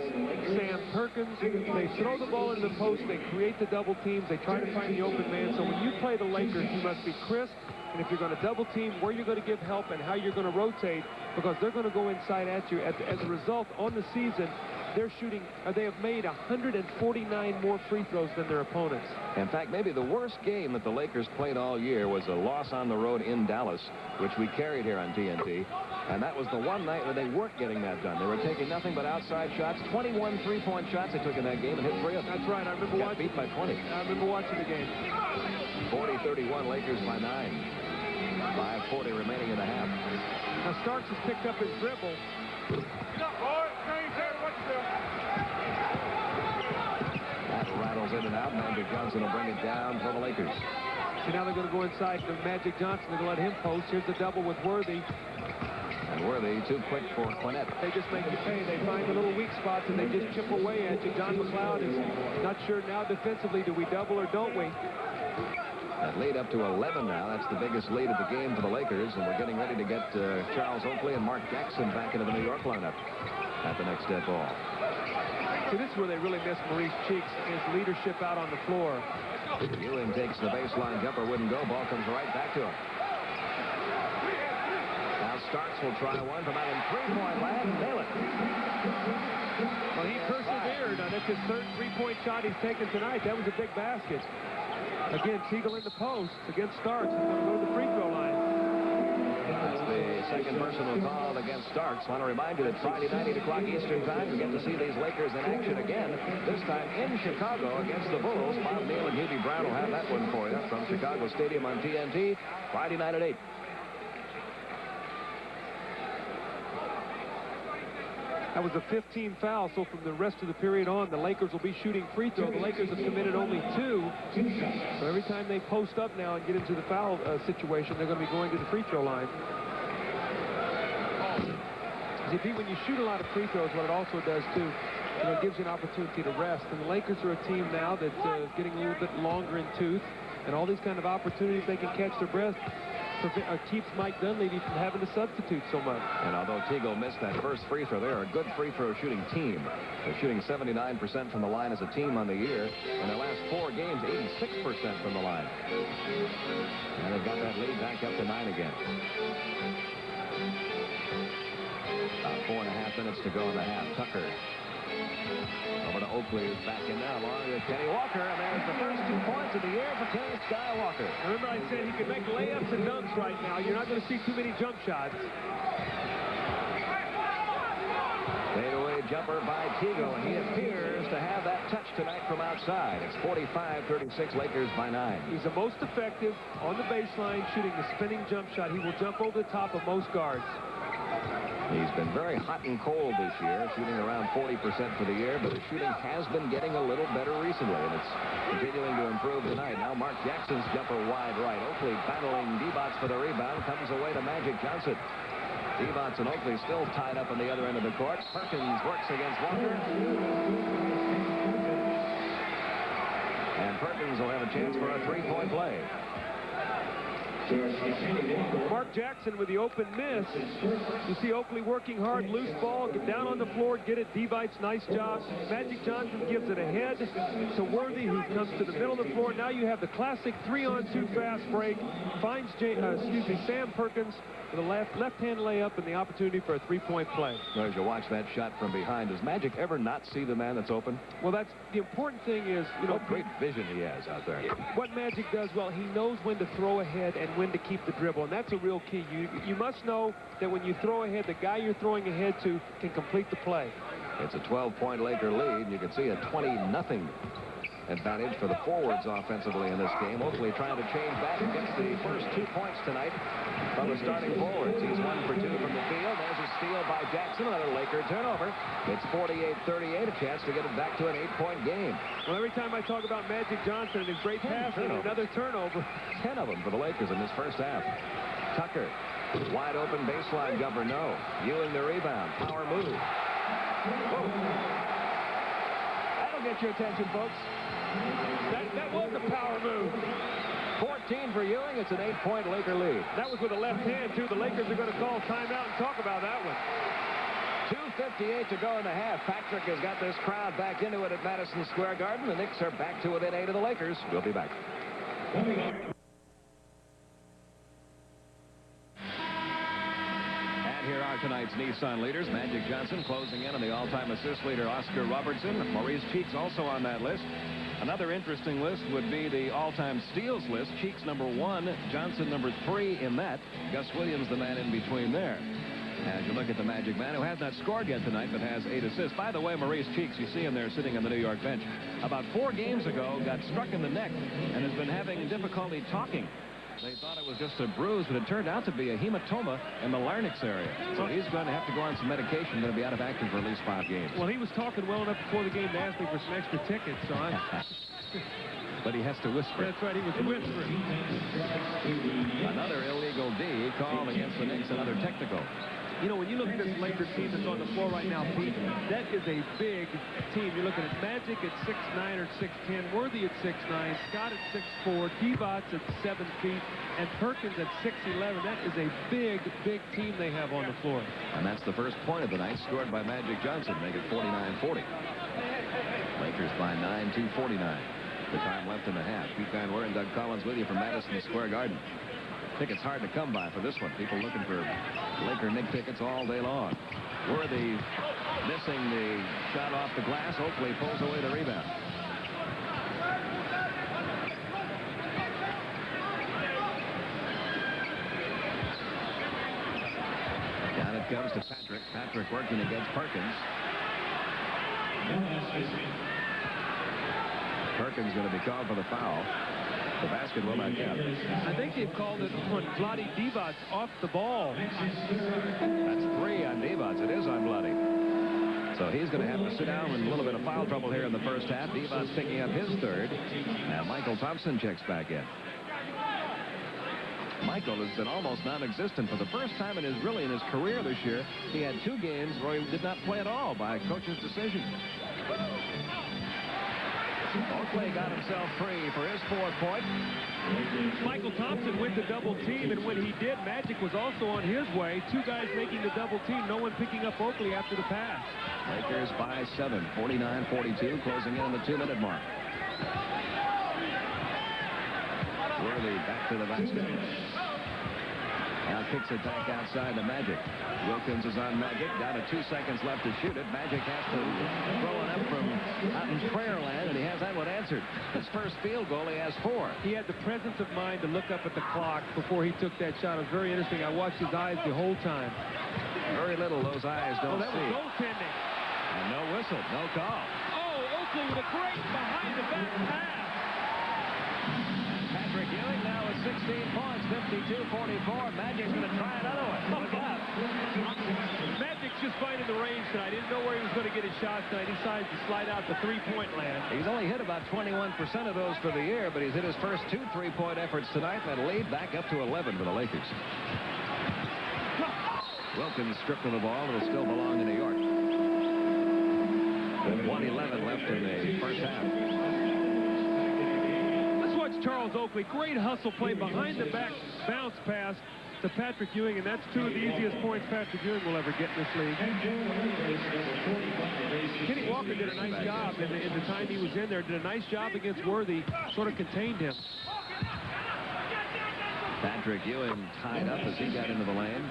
Sam Perkins. They throw the ball in the post. They create the double teams. They try to find the open man. So when you play the Lakers, you must be crisp. And if you're going to double team, where you're going to give help and how you're going to rotate, because they're going to go inside at you. As a result, on the season, they're shooting, they have made 149 more free throws than their opponents. In fact, maybe the worst game that the Lakers played all year was a loss on the road in Dallas, which we carried here on TNT. And that was the one night where they weren't getting that done. They were taking nothing but outside shots. 21 three-point shots they took in that game and hit 3 of them. That's right. I remember watching. Beat by 20. I remember watching the game. 40-31, Lakers by 9. 5:40 remaining in the half. Now Starks has picked up his dribble. That rattles in and out. Magic Johnson will bring it down for the Lakers. So now they're going to go inside to Magic Johnson. They're going to let him post. Here's the double with Worthy. And Worthy too quick for Quinnett. They just make you pay. They find the little weak spots and they just chip away at you. John McLeod is not sure now defensively. Do we double or don't we? That lead up to 11 now. That's the biggest lead of the game for the Lakers. And we're getting ready to get Charles Oakley and Mark Jackson back into the New York lineup at the next dead ball. See, this is where they really miss Maurice Cheeks, his leadership out on the floor. Ewing takes the baseline jumper, wouldn't go. Ball comes right back to him. Now Starks will try one from out in three-point land and nail it. Well, he persevered. That's his third three-point shot he's taken tonight. That was a big basket. Again, Teagle in the post against Starks. He's going to go to the free throw line. That's the second personal call against Starks. I want to remind you that Friday night, 8 o'clock Eastern time, we get to see these Lakers in action again, this time in Chicago against the Bulls. Bob Neal and Hubie Brown will have that one for you from Chicago Stadium on TNT, Friday night at 8. That was a 15 foul, so from the rest of the period on, the Lakers will be shooting free throw. The Lakers have committed only 2. So every time they post up now and get into the foul situation, they're going to be going to the free throw line. See, Pete, when you shoot a lot of free throws, what it also does, too, it gives you an opportunity to rest. And the Lakers are a team now that's getting a little bit longer in tooth. And all these kind of opportunities they can catch their breath keeps Mike Dunleavy from having to substitute so much. And although Teagle missed that first free throw, they're a good free throw shooting team. They're shooting 79% from the line as a team on the year. In their last 4 games, 86% from the line. And they've got that lead back up to 9 again. About 4.5 minutes to go in the half. Tucker over to Oakley, who's back in now, along with Kenny Walker, and there's the first 2 points of the year for Kenny Skywalker. Remember I said he could make layups and dunks right now. You're not going to see too many jump shots. Fadeaway jumper by Teagle, and he appears to have that touch tonight from outside. It's 45-36, Lakers by 9. He's the most effective on the baseline shooting the spinning jump shot. He will jump over the top of most guards. He's been very hot and cold this year, shooting around 40% for the year, but his shooting has been getting a little better recently, and it's continuing to improve tonight. Now Mark Jackson's jumper wide right. Oakley battling Divac for the rebound, comes away to Magic Johnson. Divac and Oakley still tied up on the other end of the court. Perkins works against Walker. And Perkins will have a chance for a 3-point play. Mark Jackson with the open miss. You see Oakley working hard, loose ball, get down on the floor, get it. Devite's nice job. Magic Johnson gives it ahead to Worthy, who comes to the middle of the floor. Now you have the classic 3-on-2 fast break. Finds Sam Perkins with a left-hand layup and the opportunity for a 3-point play. Well, as you watch that shot from behind, does Magic ever not see the man that's open? Well, that's the important thing is, what great vision he has out there. What Magic does well, he knows when to throw ahead and when to keep the dribble, and that's a real key. You must know that when you throw ahead, the guy you're throwing ahead to can complete the play. It's a 12-point Laker lead. You can see a 20-0 advantage for the forwards offensively in this game. Oakley trying to change that and gets the first 2 points tonight from the starting forwards. He's 1 for 2 from the field. There's a steal by Jackson, another Laker turnover. It's 48-38, a chance to get it back to an 8-point game. Well, every time I talk about Magic Johnson and his great passing, another turnover. 10 of them for the Lakers in this first half. Tucker, wide open baseline jumper, no. Ewing the rebound, power move. Whoa. That'll get your attention, folks. That was a power move. 14 for Ewing. It's an 8-point Laker lead. That was with a left hand, too. The Lakers are going to call timeout and talk about that one. 2:58 to go in the half. Patrick has got this crowd back into it at Madison Square Garden. The Knicks are back to within 8 of the Lakers. We'll be back. And here are tonight's Nissan leaders. Magic Johnson closing in on the all-time assist leader, Oscar Robertson. Maurice Cheeks also on that list. Another interesting list would be the all-time steals list. Cheeks #1, Johnson #3 in that. Gus Williams the man in between there. As you look at the Magic Man, who has not scored yet tonight, but has 8 assists. By the way, Maurice Cheeks, you see him there sitting on the New York bench. About 4 games ago, got struck in the neck and has been having difficulty talking. They thought it was just a bruise, but it turned out to be a hematoma in the larynx area. So he's going to have to go on some medication, going to be out of action for at least 5 games. Well, he was talking well enough before the game to ask me for some extra tickets, so But he has to whisper. That's right, he was whispering. Another illegal D called against the Knicks, another technical. You know, when you look at this Lakers team that's on the floor right now, Pete, that is a big team. You're looking at Magic at 6'9" or 6'10", Worthy at 6'9", Scott at 6'4", Divac at 7 feet, and Perkins at 6'11". That is a big, big team they have on the floor. And that's the first point of the night, scored by Magic Johnson, make it 49-40. Lakers by 9, 2:49. The time left in the half. Pete Van Weer and Doug Collins with you from Madison Square Garden. I think it's hard to come by for this one. People looking for Laker Knick tickets all day long. Worthy missing the shot off the glass. Oakley pulls away the rebound. Down it comes to Patrick. Patrick working against Perkins. Perkins going to be called for the foul. The basket will not count. I think they've called it on Vlade Divac off the ball. That's 3 on Divac. It is on Bloody. So he's going to have to sit down in a little bit of foul trouble here in the first half. Divac's picking up his third. And Michael Thompson checks back in. Michael has been almost non-existent for the first time in his career this year. He had 2 games where he did not play at all by a coach's decision. Oakley got himself free for his 4th point. Michael Thompson went to double team, and when he did, Magic was also on his way. 2 guys making the double team, no one picking up Oakley after the pass. Lakers by 7, 49-42, closing in on the 2-minute mark. Worthy back to the basket. Now kicks it back outside to Magic. Wilkins is on Magic. Down to 2 seconds left to shoot it. Magic has to throw it up from out in prayer land, and he has that one answered. His first field goal, he has 4. He had the presence of mind to look up at the clock before he took that shot. It was very interesting. I watched his eyes the whole time. Very little those eyes don't that see. was goaltending. And no whistle, no call. Oh, Oakley with a great behind-the-back pass. Patrick Ewing now with 16 points, 52-44. Magic's going to try another one. Look out. Magic's just finding the range tonight. Didn't know where he was going to get his shots tonight. He decided to slide out the 3-point land. He's only hit about 21% of those for the year, but he's hit his first 2 3-point efforts tonight. That lead back up to 11 for the Lakers. Wilkins stripped of the ball. It'll still belong to New York. 1:11 left in the first half. Charles Oakley, great hustle play behind the back bounce pass to Patrick Ewing, and that's 2 of the easiest points Patrick Ewing will ever get in this league. Kenny Walker did a nice job in the time he was in there, did a nice job against Worthy, sort of contained him. Patrick Ewing tied up as he got into the lane.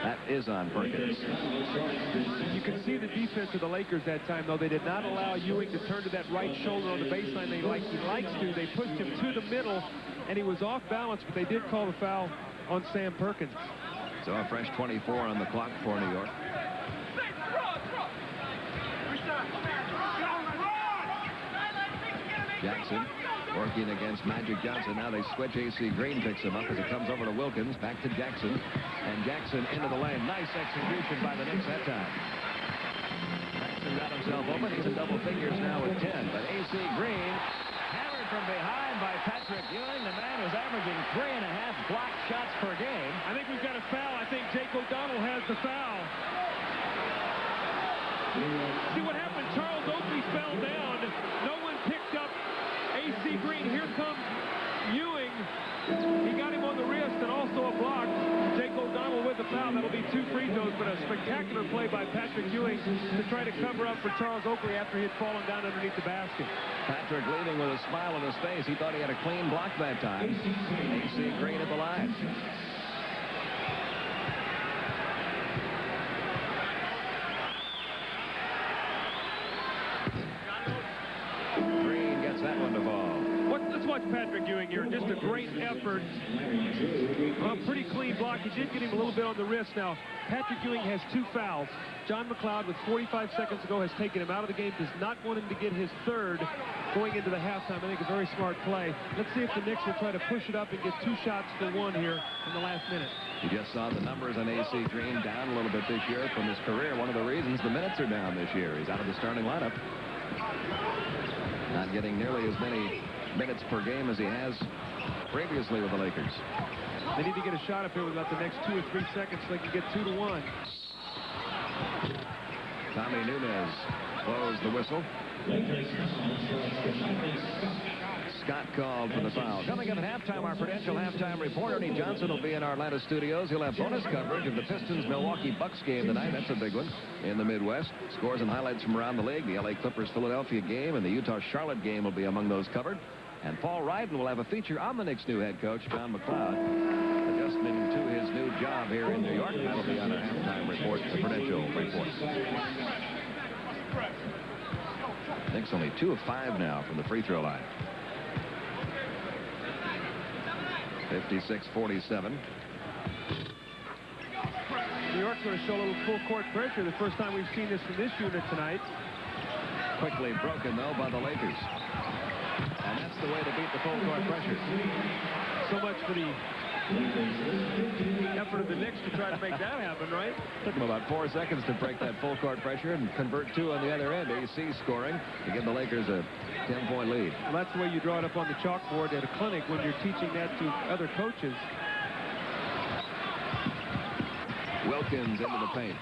That is on Perkins. You can see the defense of the Lakers that time, though. They did not allow Ewing to turn to that right shoulder on the baseline he likes to. They pushed him to the middle, and he was off balance, but they did call the foul on Sam Perkins. So a fresh 24 on the clock for New York. Jackson working against Magic Johnson. Now they switch. AC Green picks him up as it comes over to Wilkins. Back to Jackson. And Jackson into the lane. Nice execution by the Knicks that time. Jackson got himself open. He's in double figures now with 10. But AC Green hammered from behind by Patrick Ewing. The man who's averaging 3.5 block shots per game. I think we've got a foul. I think Jake O'Donnell has the foul. See what happened? Charles Oakley fell down. No one picked up AC Green. Here comes Ewing. He got him on the wrist and also a block. Jake O'Donnell with the foul. That'll be 2 free throws, but a spectacular play by Patrick Ewing to try to cover up for Charles Oakley after he had fallen down underneath the basket. Patrick leaving with a smile on his face. He thought he had a clean block that time. AC Green at the line. Green gets that one to fall. Let's watch Patrick Ewing here. Just a great effort. Pretty clean block. He did get him a little bit on the wrist. Now, Patrick Ewing has 2 fouls. John McLeod, with 45 seconds to go, has taken him out of the game. Does not want him to get his 3rd going into the halftime. I think a very smart play. Let's see if the Knicks will try to push it up and get 2 shots for 1 here in the last minute. You just saw the numbers on AC Green down a little bit this year from his career. One of the reasons the minutes are down this year. He's out of the starting lineup. Not getting nearly as many minutes per game as he has previously with the Lakers. They need to get a shot up here with about the next 2 or 3 seconds so they can get 2-1. Tommy Nunez blows the whistle. Scott called for the foul. Coming up at halftime, our Prudential halftime report, Ernie Johnson, will be in our Atlanta studios. He'll have bonus coverage of the Pistons-Milwaukee Bucks game tonight. That's a big one in the Midwest. Scores and highlights from around the league. The L.A. Clippers-Philadelphia game and the Utah-Charlotte game will be among those covered. And Paul Ryden will have a feature on the Knicks' new head coach, John McLeod, adjusting to his new job here in New York. That'll be on our halftime report, the Prudential report. Knicks only 2 of 5 now from the free throw line. 56-47. New York's going to show a little full court pressure. The first time we've seen this from this unit tonight. Quickly broken, though, by the Lakers. And that's the way to beat the full court pressure. So much for the effort of the Knicks to try to make that happen, right? Took them about 4 seconds to break that full court pressure and convert 2 on the other end. AC scoring to give the Lakers a 10-point lead. Well, that's the way you draw it up on the chalkboard at a clinic when you're teaching that to other coaches. Wilkins into the paint.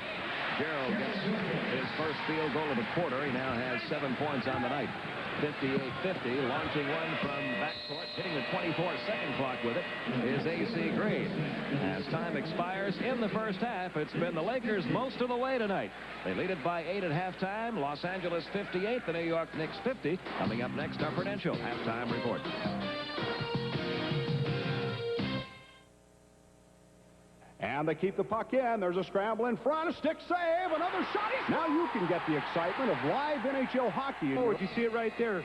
Gerald gets his first field goal of the quarter. He now has 7 points on the night. 58-50, launching one from backcourt, hitting the 24-second clock with it, is AC Green. As time expires in the first half, it's been the Lakers most of the way tonight. They lead it by 8 at halftime. Los Angeles 58, the New York Knicks 50. Coming up next, our Prudential halftime report. And they keep the puck in. There's a scramble in front. A stick save. Another shot. Now you can get the excitement of live NHL hockey. Forward, you see it right there.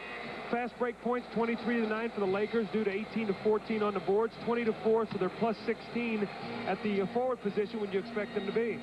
Fast break points, 23-9 for the Lakers, due to 18-14 on the boards, 20-4, so they're plus 16 at the forward position when you expect them to be.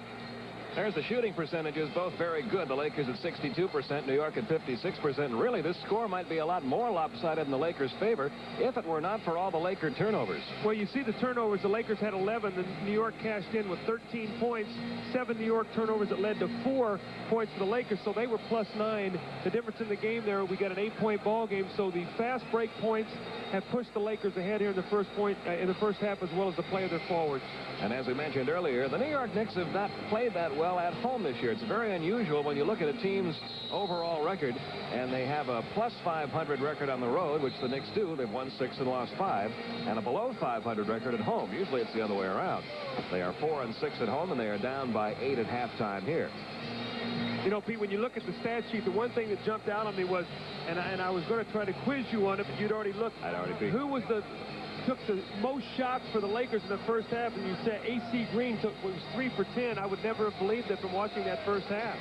There's the shooting percentages, both very good. The Lakers at 62%, New York at 56%. And really, this score might be a lot more lopsided in the Lakers' favor if it were not for all the Laker turnovers. Well, you see the turnovers. The Lakers had 11. The New York cashed in with 13 points. 7 New York turnovers that led to 4 points for the Lakers, so they were plus 9. The difference in the game there, we got an 8-point ball game, so the fast break points have pushed the Lakers ahead here in the first half, as well as the play of their forwards. And as we mentioned earlier, the New York Knicks have not played that well at home this year. It's very unusual when you look at a team's overall record, and they have a plus 500 record on the road, which the Knicks do. They've won 6 and lost 5, and a below 500 record at home. Usually it's the other way around. They are 4 and 6 at home, and they are down by 8 at halftime here. You know, Pete, when you look at the stat sheet, the one thing that jumped out on me was, and I was going to try to quiz you on it, but you'd already looked. I'd already beat. Who took the most shots for the Lakers in the first half, and you said AC Green was 3 for 10. I would never have believed it from watching that first half.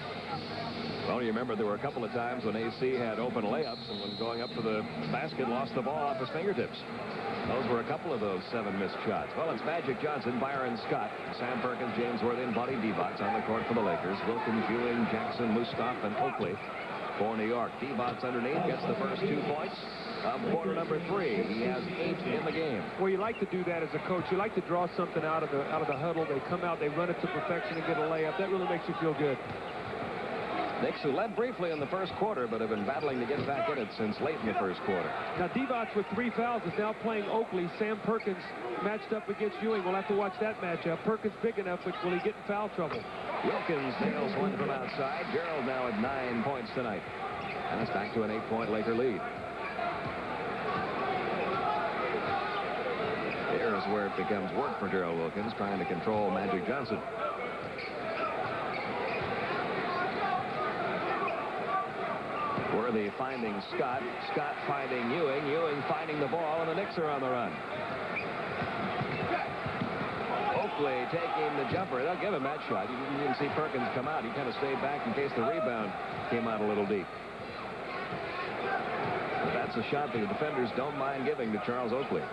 Well, you remember there were a couple of times when AC had open layups, and when going up to the basket, lost the ball off his fingertips. Those were a couple of those 7 missed shots. Well, it's Magic Johnson, Byron Scott, Sam Perkins, James Worthy, and Buddy Divac on the court for the Lakers. Wilkins, Ewing, Jackson, Mustaf, and Oakley for New York. Divac underneath gets the first 2 points of quarter number 3. He has 8 in the game. Well, you like to do that as a coach. You like to draw something out of the huddle. They come out, they run it to perfection and get a layup. That really makes you feel good. Knicks, who led briefly in the first quarter, but have been battling to get back in it since late in the first quarter. Now, Divac with 3 fouls is now playing Oakley. Sam Perkins matched up against Ewing. We'll have to watch that matchup. Perkins big enough, but will he get in foul trouble? Wilkins nails one from outside. Gerald now at 9 points tonight. And it's back to an 8-point Laker lead. Here's where it becomes work for Gerald Wilkins, trying to control Magic Johnson. Worthy finding Scott. Scott finding Ewing. Ewing finding the ball, and the Knicks are on the run. Oakley taking the jumper. They'll give him that shot. You didn't see Perkins come out. He kind of stayed back in case the rebound came out a little deep. But that's a shot that the defenders don't mind giving to Charles Oakley.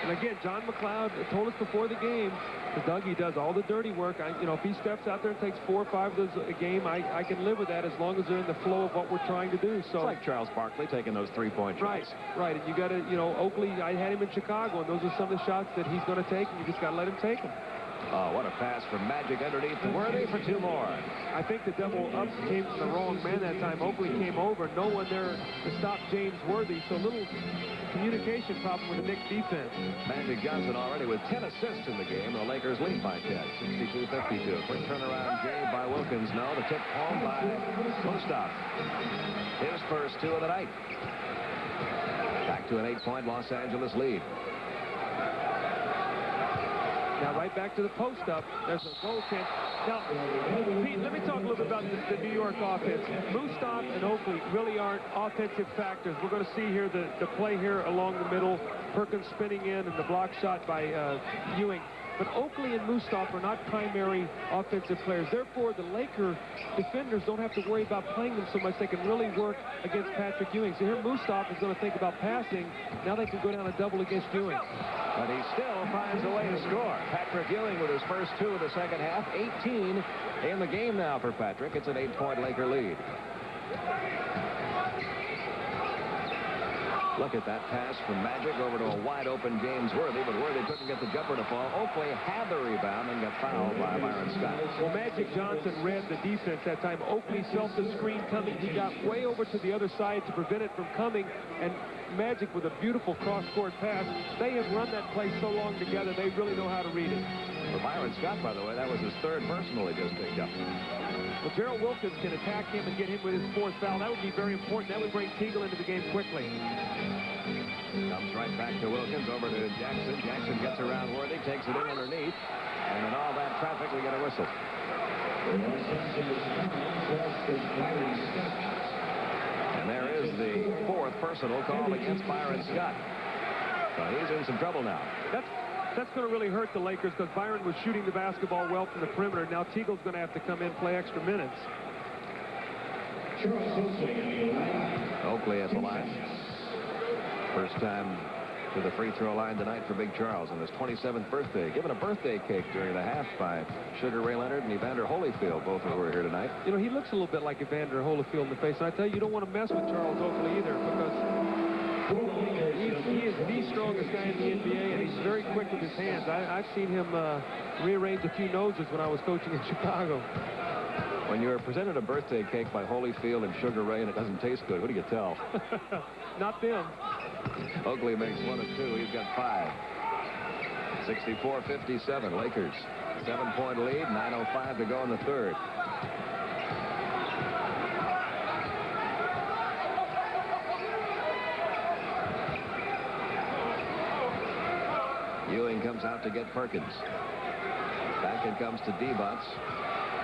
And again, John McLeod told us before the game, Dougie does all the dirty work. If he steps out there and takes 4 or 5 of those a game, I can live with that as long as they're in the flow of what we're trying to do. So it's like Charles Barkley taking those 3-point shots. Right. And you got to, Oakley, I had him in Chicago, and those are some of the shots that he's going to take, and you just got to let him take them. Oh, what a pass from Magic underneath to Worthy for 2 more. I think the double up came from the wrong man that time. Oakley came over, no one there to stop James Worthy, so a little communication problem with the Knicks defense. Magic Johnson already with 10 assists in the game. The Lakers lead by 10, 62-52. Quick turnaround Jay by Wilkins. No, the tip home by Mustaf. His first 2 of the night. Back to an 8-point Los Angeles lead. Now right back to the post up. There's a goal chance. Now, Pete, let me talk a little bit about the New York offense. Mustaf and Oakley really aren't offensive factors. We're going to see here the play here along the middle. Perkins spinning in and the block shot by Ewing. But Oakley and Mustaf are not primary offensive players. Therefore, the Laker defenders don't have to worry about playing them so much. They can really work against Patrick Ewing. So here Mustaf is going to think about passing. Now they can go down a double against Ewing. But he still finds a way to score. Patrick Ewing with his first 2 of the second half. 18 in the game now for Patrick. It's an 8-point Laker lead. Look at that pass from Magic over to a wide-open James Worthy, but Worthy couldn't get the jumper to fall. Oakley had the rebound and got fouled by Byron Scott. Well, Magic Johnson read the defense that time. Oakley felt the screen coming. He got way over to the other side to prevent it from coming, and Magic with a beautiful cross-court pass. They have run that play so long together, they really know how to read it. For Byron Scott, by the way, that was his 3rd personal he just picked up. Well, Gerald Wilkins can attack him and get him with his 4th foul. That would be very important. That would bring Teagle into the game quickly. Comes right back to Wilkins, over to Jackson. Jackson gets around Worthy, takes it in underneath, and in all that traffic, we get a whistle. And there is the 4th personal called against Byron Scott. So he's in some trouble now. That's going to really hurt the Lakers because Byron was shooting the basketball well from the perimeter. Now Teagle's going to have to come in and play extra minutes. Oakley at the line. First time to the free throw line tonight for Big Charles on his 27th birthday. Given a birthday cake during the half by Sugar Ray Leonard and Evander Holyfield, both who were here tonight. You know, he looks a little bit like Evander Holyfield in the face. And I tell you, you don't want to mess with Charles Oakley either because he is the strongest guy in the NBA, and he's very quick with his hands. I've seen him rearrange a few noses when I was coaching in Chicago. When you're presented a birthday cake by Holyfield and Sugar Ray and it doesn't taste good, what do you tell? Not them. Oakley makes 1 of 2. He's got 5. 64-57. Lakers. 7-point lead. 9:05 to go in the 3rd. Ewing comes out to get Perkins. Back it comes to Divac.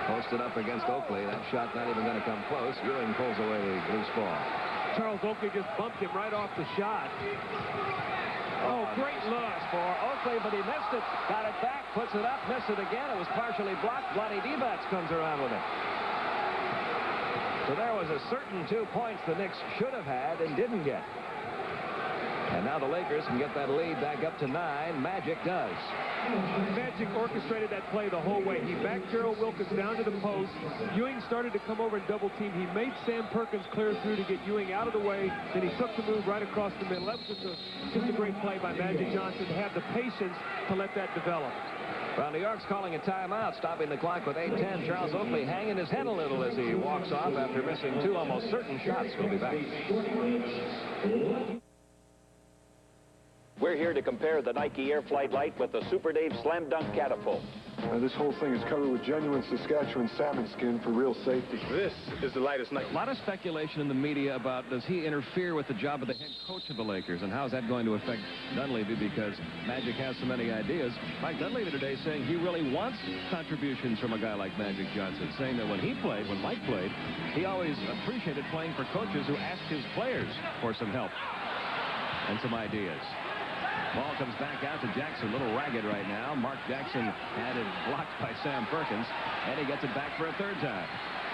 Posted up against Oakley. That shot not even going to come close. Ewing pulls away the loose ball. Charles Oakley just bumped him right off the shot. Oh, great look for Oakley, but he missed it. Got it back, puts it up, missed it again. It was partially blocked. Vlade Divac comes around with it. So there was a certain 2 points the Knicks should have had and didn't get. And now the Lakers can get that lead back up to 9. Magic does. Magic orchestrated that play the whole way. He backed Gerald Wilkins down to the post. Ewing started to come over and double team. He made Sam Perkins clear through to get Ewing out of the way. Then he took the move right across the middle. That was just a great play by Magic Johnson to have the patience to let that develop. Well, New York's calling a timeout, stopping the clock with 8:10. Charles Oakley hanging his head a little as he walks off after missing 2 almost certain shots. We'll be back. We're here to compare the Nike Air Flight Lite with the Super Dave Slam Dunk Catapult. This whole thing is covered with genuine Saskatchewan salmon skin for real safety. This is the lightest Nike. A lot of speculation in the media about does he interfere with the job of the head coach of the Lakers and how's that going to affect Dunleavy because Magic has so many ideas. Mike Dunleavy today saying he really wants contributions from a guy like Magic Johnson, saying that when Mike played, he always appreciated playing for coaches who asked his players for some help and some ideas. Ball comes back out to Jackson. A little ragged right now. Mark Jackson had it blocked by Sam Perkins, and he gets it back for a 3rd time.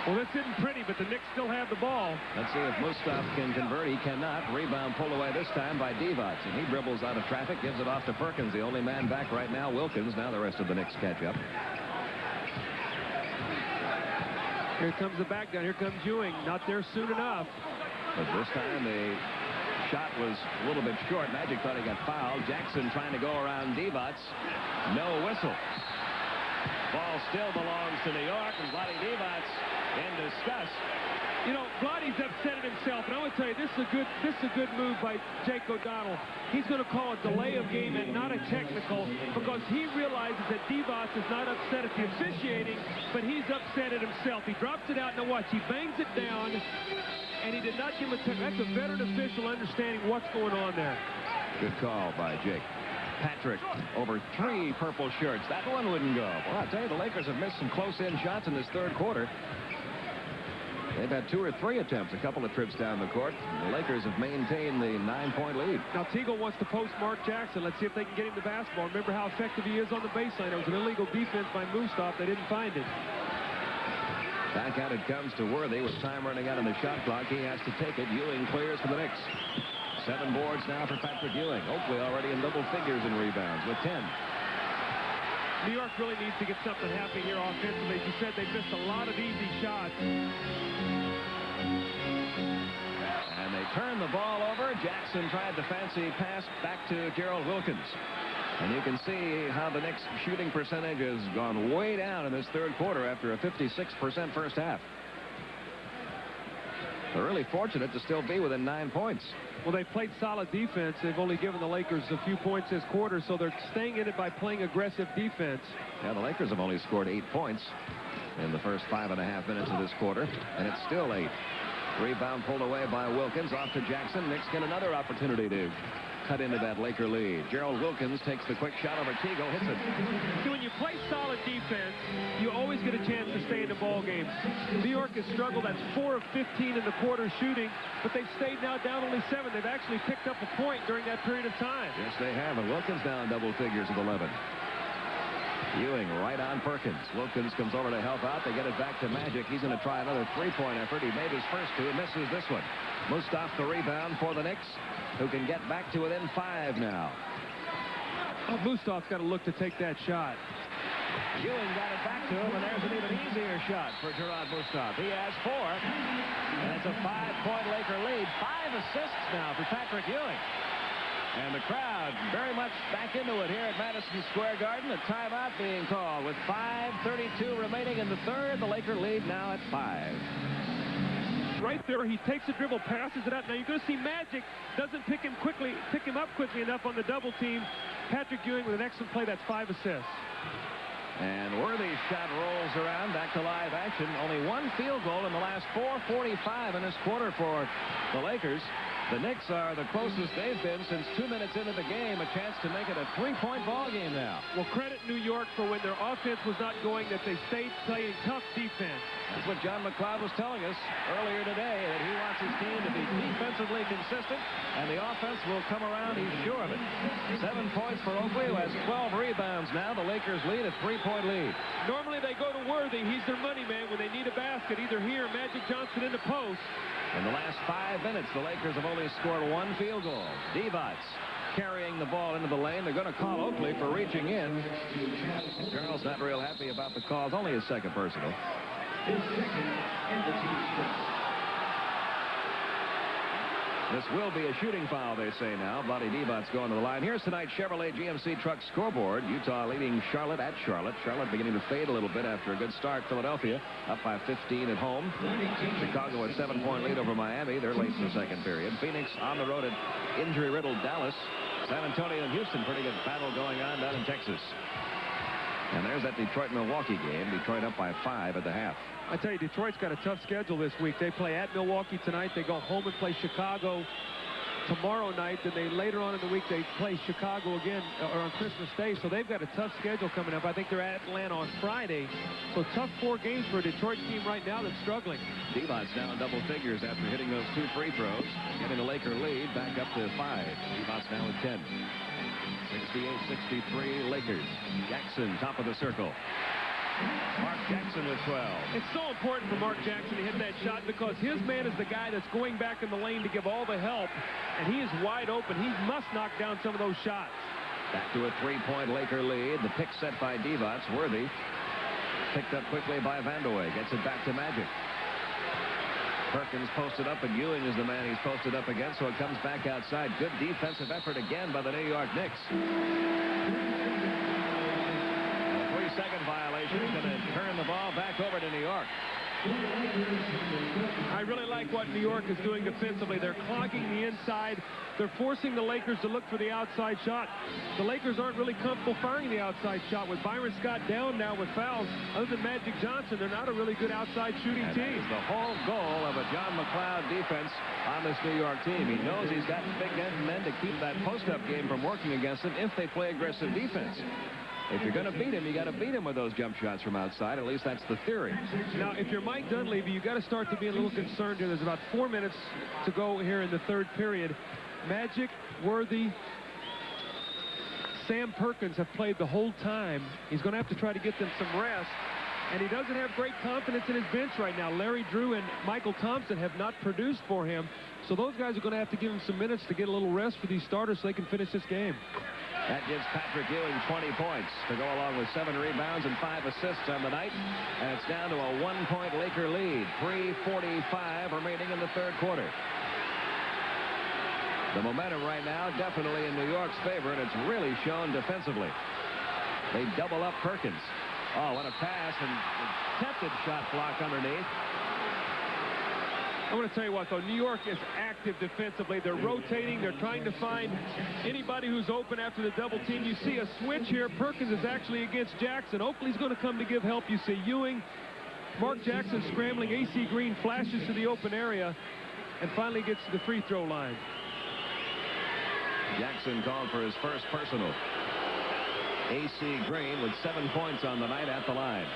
Well, this isn't pretty, but the Knicks still have the ball. Let's see if Mustaf can convert. He cannot. Rebound pulled away this time by Divac, and he dribbles out of traffic, gives it off to Perkins. The only man back right now, Wilkins. Now the rest of the Knicks catch up. Here comes the back down. Here comes Ewing. Not there soon enough. But this time the shot was a little bit short. Magic thought he got fouled. Jackson trying to go around Divac. No whistle. Ball still belongs to New York, and Vlade Divac in disgust. You know, Vlade's upset at himself, and I would tell you, this is a good move by Jake O'Donnell. He's going to call a delay of game and not a technical, because he realizes that Divac is not upset at the officiating, but he's upset at himself. He drops it out. Now watch, he bangs it down, and he did not give him a technical. That's a veteran official understanding what's going on there. Good call by Jake. Patrick over 3 purple shirts. That one wouldn't go. Well, I'll tell you, the Lakers have missed some close-in shots in this third quarter. They've had 2 or 3 attempts, a couple of trips down the court. The Lakers have maintained the 9-point lead. Now, Teagle wants to post Mark Jackson. Let's see if they can get him the basketball. Remember how effective he is on the baseline. It was an illegal defense by Mustaf. They didn't find it. Back out it comes to Worthy with time running out on the shot clock. He has to take it. Ewing clears for the Knicks. 7 boards now for Patrick Ewing. Oakley already in double figures in rebounds with 10. New York really needs to get something happening here offensively. As you said, they missed a lot of easy shots. And they turn the ball over. Jackson tried the fancy pass back to Gerald Wilkins. And you can see how the Knicks' shooting percentage has gone way down in this third quarter after a 56% first half. They're really fortunate to still be within 9 points. Well, they played solid defense. They've only given the Lakers a few points this quarter, so they're staying in it by playing aggressive defense. Yeah, the Lakers have only scored 8 points in the first 5.5 minutes of this quarter, and it's still 8. Rebound pulled away by Wilkins, off to Jackson. Knicks get another opportunity to cut into that Laker lead. Gerald Wilkins takes the quick shot over Teagle, hits it. See, when you play solid defense, you always get a chance to stay in the ball game. New York has struggled. That's 4 of 15 in the quarter shooting, but they've stayed now down only 7. They've actually picked up a point during that period of time. Yes, they have, and Wilkins now in double figures with 11. Ewing right on Perkins. Wilkins comes over to help out. They get it back to Magic. He's going to try another 3-point effort. He made his first 2, misses this one. Mustaf the rebound for the Knicks, who can get back to within 5 now. Oh, Mustaf's got to look to take that shot. Ewing got it back to him, and there's an even easier shot for Gerard Mustaf. He has 4, and it's a 5-point Laker lead. 5 assists now for Patrick Ewing. And the crowd very much back into it here at Madison Square Garden. A timeout being called with 5:32 remaining in the third. The Laker lead now at 5. Right there, he takes a dribble, passes it out. Now you're going to see Magic doesn't pick him up quickly enough on the double team. Patrick Ewing with an excellent play. That's 5 assists. And Worthy's shot rolls around back to live action. Only 1 field goal in the last 4:45 in this quarter for the Lakers. The Knicks are the closest they've been since 2 minutes into the game. A chance to make it a 3-point ball game now. Well, credit New York for when their offense was not going, that they stayed playing tough defense. That's what John McLeod was telling us earlier today, that he wants his team to be defensively consistent, and the offense will come around. He's sure of it. 7 points for Oakley, who has 12 rebounds now. The Lakers lead a 3-point lead. Normally they go to Worthy. He's their money man when they need a basket, either here or Magic Johnson in the post. In the last 5 minutes, the Lakers have only scored 1 field goal. Divac carrying the ball into the lane. They're going to call Oakley for reaching in. Charles not real happy about the calls. Only his second personal. This will be a shooting foul, they say now. Vlade Divac's going to the line. Here's tonight's Chevrolet GMC Truck scoreboard. Utah leading Charlotte at Charlotte. Charlotte beginning to fade a little bit after a good start. Philadelphia up by 15 at home. Chicago a 7-point lead over Miami. They're late in the second period. Phoenix on the road at injury-riddled Dallas. San Antonio and Houston, pretty good battle going on down in Texas. And there's that Detroit-Milwaukee game. Detroit up by 5 at the half. I tell you, Detroit's got a tough schedule this week. They play at Milwaukee tonight. They go home and play Chicago tomorrow night. Then they later on in the week they play Chicago again or on Christmas Day. So they've got a tough schedule coming up. I think they're at Atlanta on Friday. So tough 4 games for a Detroit team right now that's struggling. Divac's down in double figures after hitting those 2 free throws, getting the Laker lead back up to 5. Divac's now at 10. 68-63 Lakers. Jackson top of the circle. Mark Jackson with 12. It's so important for Mark Jackson to hit that shot because his man is the guy that's going back in the lane to give all the help, and he is wide open. He must knock down some of those shots. Back to a 3-point Laker lead. The pick set by Divac. Worthy picked up quickly by Vandeweghe. Gets it back to Magic. Perkins posted up, and Ewing is the man he's posted up against, so it comes back outside. Good defensive effort again by the New York Knicks. 3-second violation is going to turn the ball back over to New York. I really like what New York is doing defensively. They're clogging the inside. They're forcing the Lakers to look for the outside shot. The Lakers aren't really comfortable firing the outside shot. With Byron Scott down now with fouls, other than Magic Johnson, they're not a really good outside shooting team. That is the whole goal of a John McLeod defense on this New York team. He knows he's got big men to keep that post-up game from working against them if they play aggressive defense. If you're going to beat him, you got to beat him with those jump shots from outside. At least that's the theory. Now, if you're Mike Dunleavy, you got to start to be a little concerned here. There's about 4 minutes to go here in the third period. Magic, Worthy, Sam Perkins have played the whole time. He's going to have to try to get them some rest. And he doesn't have great confidence in his bench right now. Larry Drew and Michael Thompson have not produced for him. So those guys are going to have to give him some minutes to get a little rest for these starters so they can finish this game. That gives Patrick Ewing 20 points to go along with 7 rebounds and 5 assists on the night. And it's down to a 1-point Laker lead. 3:45 remaining in the third quarter. The momentum right now definitely in New York's favor, and it's really shown defensively. They double up Perkins. Oh, what a pass, and attempted shot block underneath. I want to tell you what, though, New York is active defensively. They're rotating. They're trying to find anybody who's open after the double team. You see a switch here. Perkins is actually against Jackson. Oakley's going to come to give help. You see Ewing, Mark Jackson scrambling. A.C. Green flashes to the open area and finally gets to the free throw line. Jackson called for his first personal. A.C. Green with 7 points on the night at the line.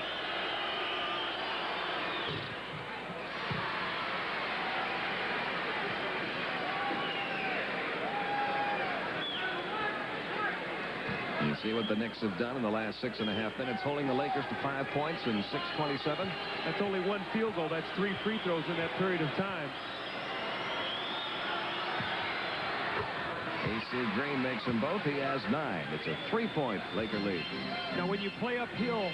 You see what the Knicks have done in the last 6.5 minutes, holding the Lakers to 5 points in 6:27. That's only 1 field goal. That's 3 free throws in that period of time. A.C. Green makes them both. He has 9. It's a 3-point Laker lead. Now, when you play uphill,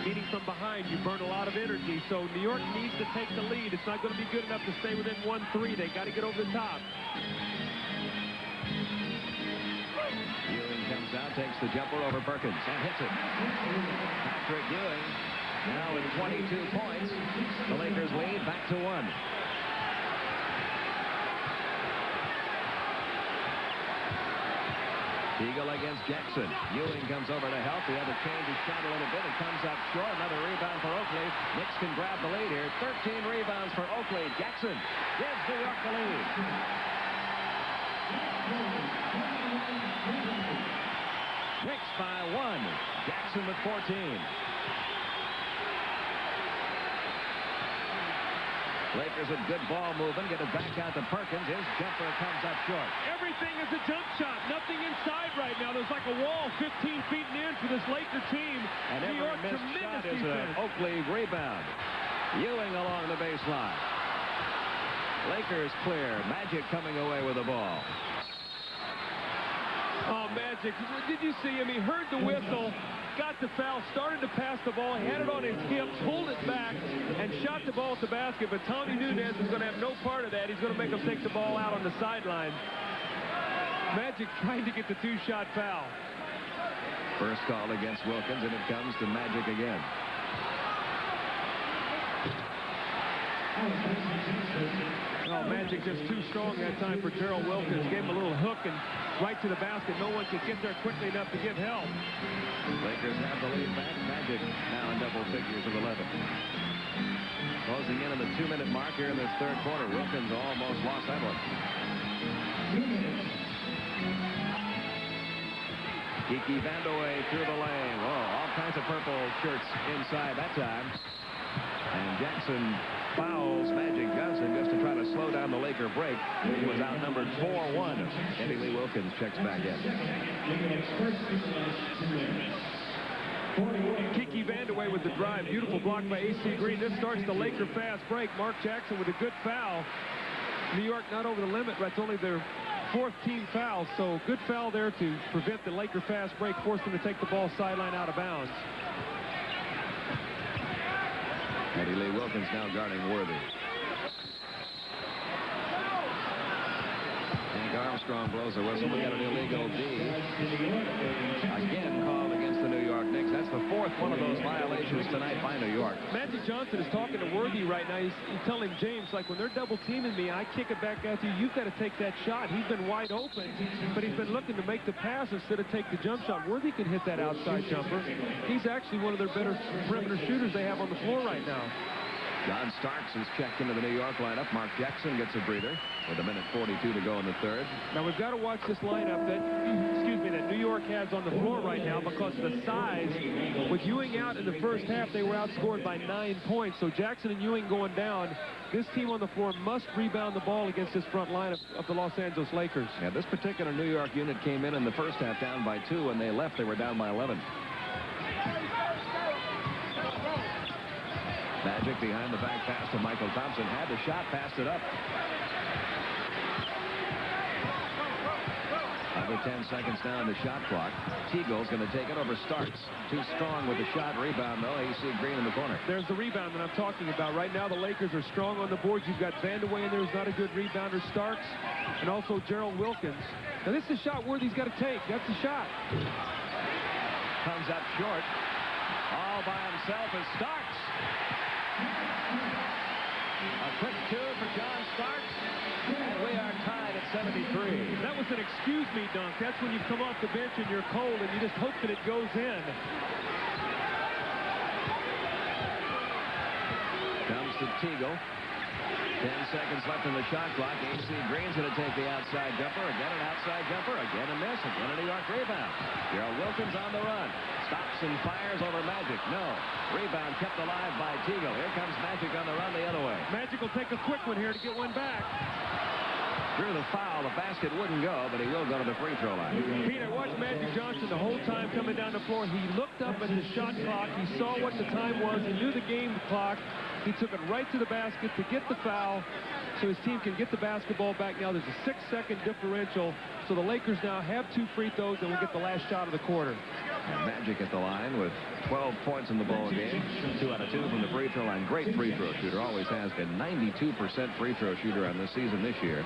meaning from behind, you burn a lot of energy. So New York needs to take the lead. It's not going to be good enough to stay within 1-3. They got to get over the top. Ewing comes out, takes the jumper over Perkins, and hits it. Patrick Ewing now with 22 points. The Lakers lead back to 1. Eagle against Jackson. Ewing comes over to help. He had to change his shot a little bit. It comes up short. Another rebound for Oakley. Knicks can grab the lead here. 13 rebounds for Oakley. Jackson gives New York the lead. Knicks by 1. Jackson with 14. Lakers with good ball movement. Get it back out to Perkins. His jumper comes up short. Everything is a jump shot. Nothing inside right now. There's like a wall 15 feet in for this Laker team. And New every York, missed shot is defense. an Oakley rebound. Ewing along the baseline. Lakers clear. Magic coming away with the ball. Oh, Magic. Did you see him? He heard the whistle, got the foul, started to pass the ball, had it on his hips, pulled it back, and shot the ball at the basket. But Tommy Nunez is going to have no part of that. He's going to make him take the ball out on the sideline. Magic trying to get the 2-shot foul. First call against Wilkins, and it comes to Magic again. Oh, Magic just too strong that time for Terrell Wilkins. Gave him a little hook and right to the basket. No one could get there quickly enough to give help. Lakers have the lead back. Magic now in double figures of 11. Closing in on the 2-minute mark here in this third quarter. Wilkins almost lost that one. Kiki Vandeweghe through the lane. Oh, all kinds of purple shirts inside that time. And Jackson fouls Magic Johnson just to try to slow down the Laker break. He was outnumbered 4-1. Eddie Lee Wilkins checks back in. Kiki Vandeweghe with the drive. Beautiful block by A.C. Green. This starts the Laker fast break. Mark Jackson with a good foul. New York not over the limit. That's only their 4th team foul. So good foul there to prevent the Laker fast break. Force them to take the ball sideline out of bounds. Eddie Lee Wilkins now guarding Worthy. And Armstrong blows the whistle. We got an illegal D. Again called against the New York Knicks. That's the fourth one of those violations tonight by New York. Magic Johnson is talking to Worthy right now. He's telling James, like, when they're double teaming me, I kick it back out to you. You've got to take that shot. He's been wide open, but he's been looking to make the pass instead of take the jump shot. Worthy can hit that outside jumper. He's actually one of their better perimeter shooters they have on the floor right now. John Starks is checked into the New York lineup. Mark Jackson gets a breather with 1:42 to go in the third. Now we've got to watch this lineup that New York has on the floor right now because of the size. With Ewing out in the first half, they were outscored by 9 points. So Jackson and Ewing going down. This team on the floor must rebound the ball against this front line of the Los Angeles Lakers. Yeah, this particular New York unit came in the first half down by 2. When they left, they were down by 11. Magic behind the back pass to Michael Thompson. Had the shot, passed it up. Under 10 seconds now on the shot clock. Teagle's going to take it over Starks. Too strong with the shot. Rebound, though. AC Green in the corner. There's the rebound that I'm talking about. Right now, the Lakers are strong on the boards. You've got Vandeweghe in there who's not a good rebounder. Starks, and also Gerald Wilkins. Now, this is a shot Worthy's got to take. That's the shot. Comes up short. All by himself is Starks. A quick 2 for John Starks, and we are tied at 73. That was an excuse me dunk. That's when you come off the bench and you're cold and you just hope that it goes in. Comes to Teagle. 10 seconds left in the shot clock. AC Green's going to take the outside jumper. Again an outside jumper. Again a miss. Again a New York rebound. Gerald Wilkins on the run. Stops and fires over Magic. No. Rebound kept alive by Teagle. Here comes Magic on the run the other way. Magic will take a quick one here to get one back. Drew the foul. The basket wouldn't go, but he will go to the free throw line. Pete, I watched Magic Johnson the whole time coming down the floor. He looked up at the shot clock. He saw what the time was. He knew the game clock. He took it right to the basket to get the foul so his team can get the basketball back. Now there's a 6-second differential. So the Lakers now have 2 free throws and will get the last shot of the quarter. And Magic at the line with 12 points in the ball game. 2 out of 2 from the free throw line. Great free throw shooter. Always has been. 92% free throw shooter on this season this year.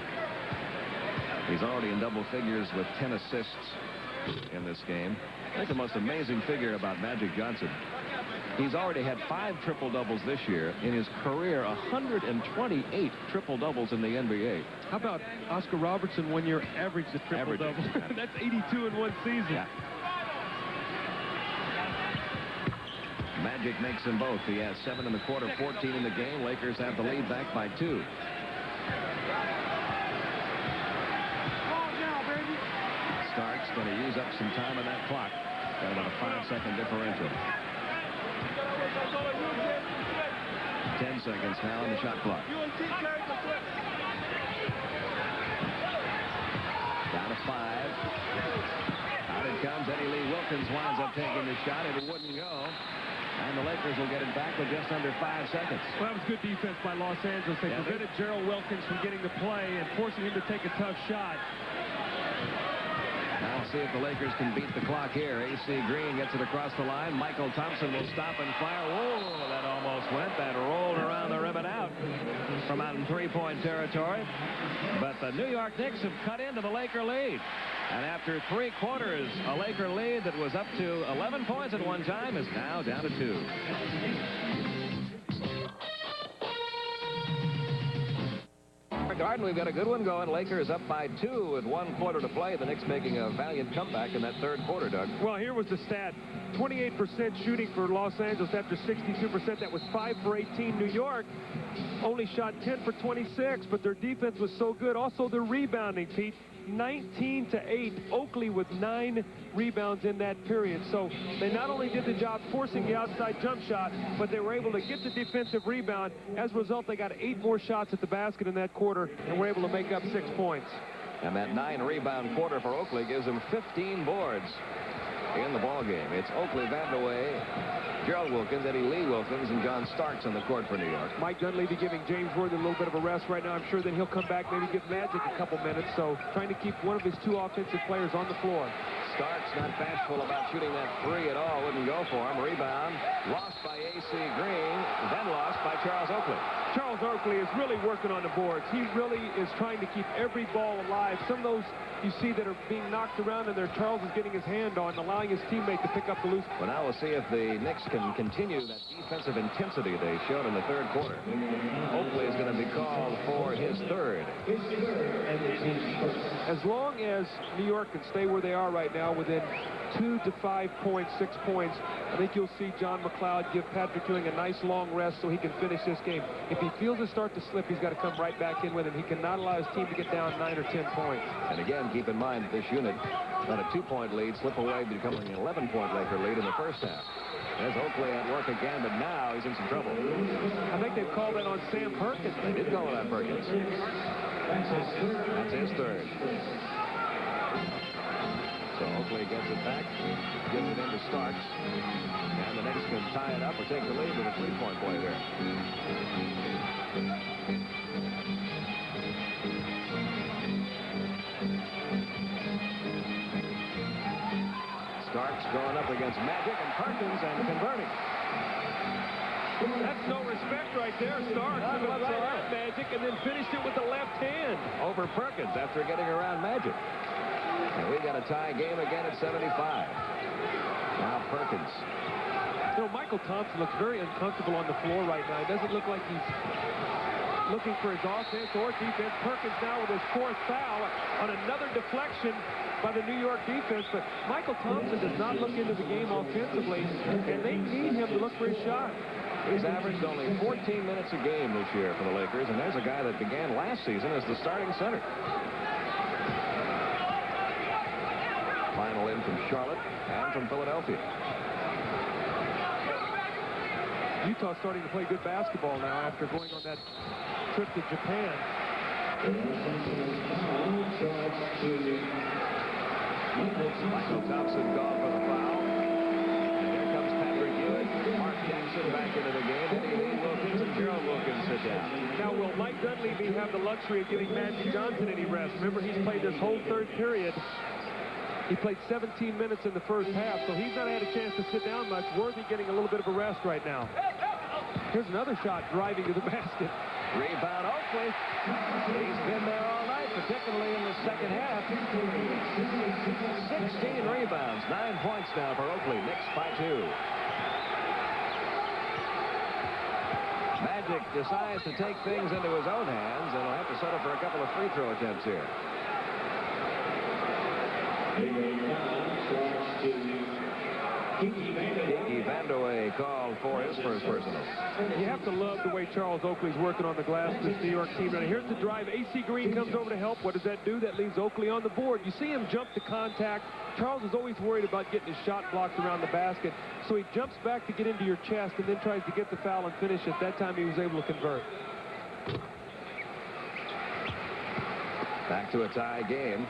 He's already in double figures with 10 assists in this game. I think the most amazing figure about Magic Johnson, he's already had 5 triple-doubles this year. In his career, 128 triple-doubles in the NBA. How about Oscar Robertson 1 year averaged a triple-double? That's 82 in one season. Yeah. Magic makes them both. He has 7 in the quarter, 14 in the game. Lakers have the lead back by 2. Starks going to use up some time on that clock. Got about a 5-second differential. 10 seconds now on the shot clock. Down to 5. Out it comes. Eddie Lee Wilkins winds up taking the shot. It wouldn't go. And the Lakers will get it back with just under 5 seconds. Well, that was good defense by Los Angeles. They prevented Gerald Wilkins from getting the play and forcing him to take a tough shot. Now we'll see if the Lakers can beat the clock here. AC Green gets it across the line. Michael Thompson will stop and fire. Whoa, that almost went. That rolled around the rim and out from out in 3-point territory. But the New York Knicks have cut into the Laker lead. And after 3 quarters, a Laker lead that was up to 11 points at one time is now down to 2. Garden, we've got a good one going. Lakers up by 2 with 1 quarter to play. The Knicks making a valiant comeback in that 3rd quarter, Doug. Well, here was the stat. 28% shooting for Los Angeles after 62%. That was 5 for 18. New York only shot 10 for 26, but their defense was so good. Also, their rebounding, Pete. 19-8. Oakley with 9 rebounds in that period. So they not only did the job forcing the outside jump shot, but they were able to get the defensive rebound. As a result, they got 8 more shots at the basket in that quarter and were able to make up 6 points. And that 9-rebound quarter for Oakley gives them 15 boards. in the ballgame. It's Oakley, Vandeweghe, Gerald Wilkins, Eddie Lee Wilkins, and John Starks on the court for New York. Mike Dunleavy giving James Worthy a little bit of a rest right now. I'm sure that he'll come back, maybe give Magic a couple minutes. So trying to keep one of his two offensive players on the floor. Starks not bashful about shooting that three at all. Wouldn't go for him. Rebound lost by A.C. Green, then lost by Charles Oakley. Charles Oakley is really working on the boards. He really is trying to keep every ball alive. Some of those you see that are being knocked around, and there Charles is getting his hand on, allowing his teammate to pick up the loose. Well, now we'll see if the Knicks can continue that defensive intensity they showed in the third quarter. Oakley is going to be called for his third. As long as New York can stay where they are right now, within 2 to 5 points, 6 points, I think you'll see John McLeod give Patrick Ewing a nice long rest so he can finish this game. If he feels it start to slip, he's got to come right back in with him. He cannot allow his team to get down 9 or 10 points. And again, keep in mind that this unit had a 2-point lead, slip away, becoming an 11-point Laker lead in the first half. There's Oakley at work again, but now he's in some trouble. I think they've called that on Sam Perkins. They did call it on Perkins. That's his third. So Oakley gets it back, gives it into Starks, and the Knicks can tie it up or take the lead with a 3-point play there. Starks going up against Magic and Perkins and converting. That's no respect right there. Starks took it right at Magic and then finished it with the left hand. Over Perkins after getting around Magic. And we got a tie game again at 75. Now Perkins. You know, Michael Thompson looks very uncomfortable on the floor right now. It doesn't look like he's looking for his offense or defense. Perkins now with his 4th foul on another deflection by the New York defense. But Michael Thompson does not look into the game offensively, and they need him to look for his shot. He's averaged only 14 minutes a game this year for the Lakers, and there's a guy that began last season as the starting center. Final in from Charlotte and from Philadelphia. Utah starting to play good basketball now after going on that trip to Japan. Michael Thompson gone for the foul. And here comes Patrick Ewing. Mark Jackson back into the game. Eddie Lee Wilkins and Gerald Wilkins sit down. Now, will Mike Dunleavy have the luxury of giving Magic Johnson any rest? Remember, he's played this whole third period. He played 17 minutes in the first half, so he's not had a chance to sit down much. Worthy getting a little bit of a rest right now. Here's another shot driving to the basket. Rebound Oakley. He's been there all night, particularly in the second half. 16 rebounds, 9 points now for Oakley. Knicks by 2. Magic decides to take things into his own hands, and he'll have to settle for a couple of free throw attempts here. Kiki Vandeweghe called for his first personal. You have to love the way Charles Oakley's working on the glass for this New York team. Now here's the drive. A.C. Green comes over to help. What does that do? That leaves Oakley on the board. You see him jump to contact. Charles is always worried about getting his shot blocked around the basket. So he jumps back to get into your chest and then tries to get the foul and finish it. That time he was able to convert. Back to a tie game.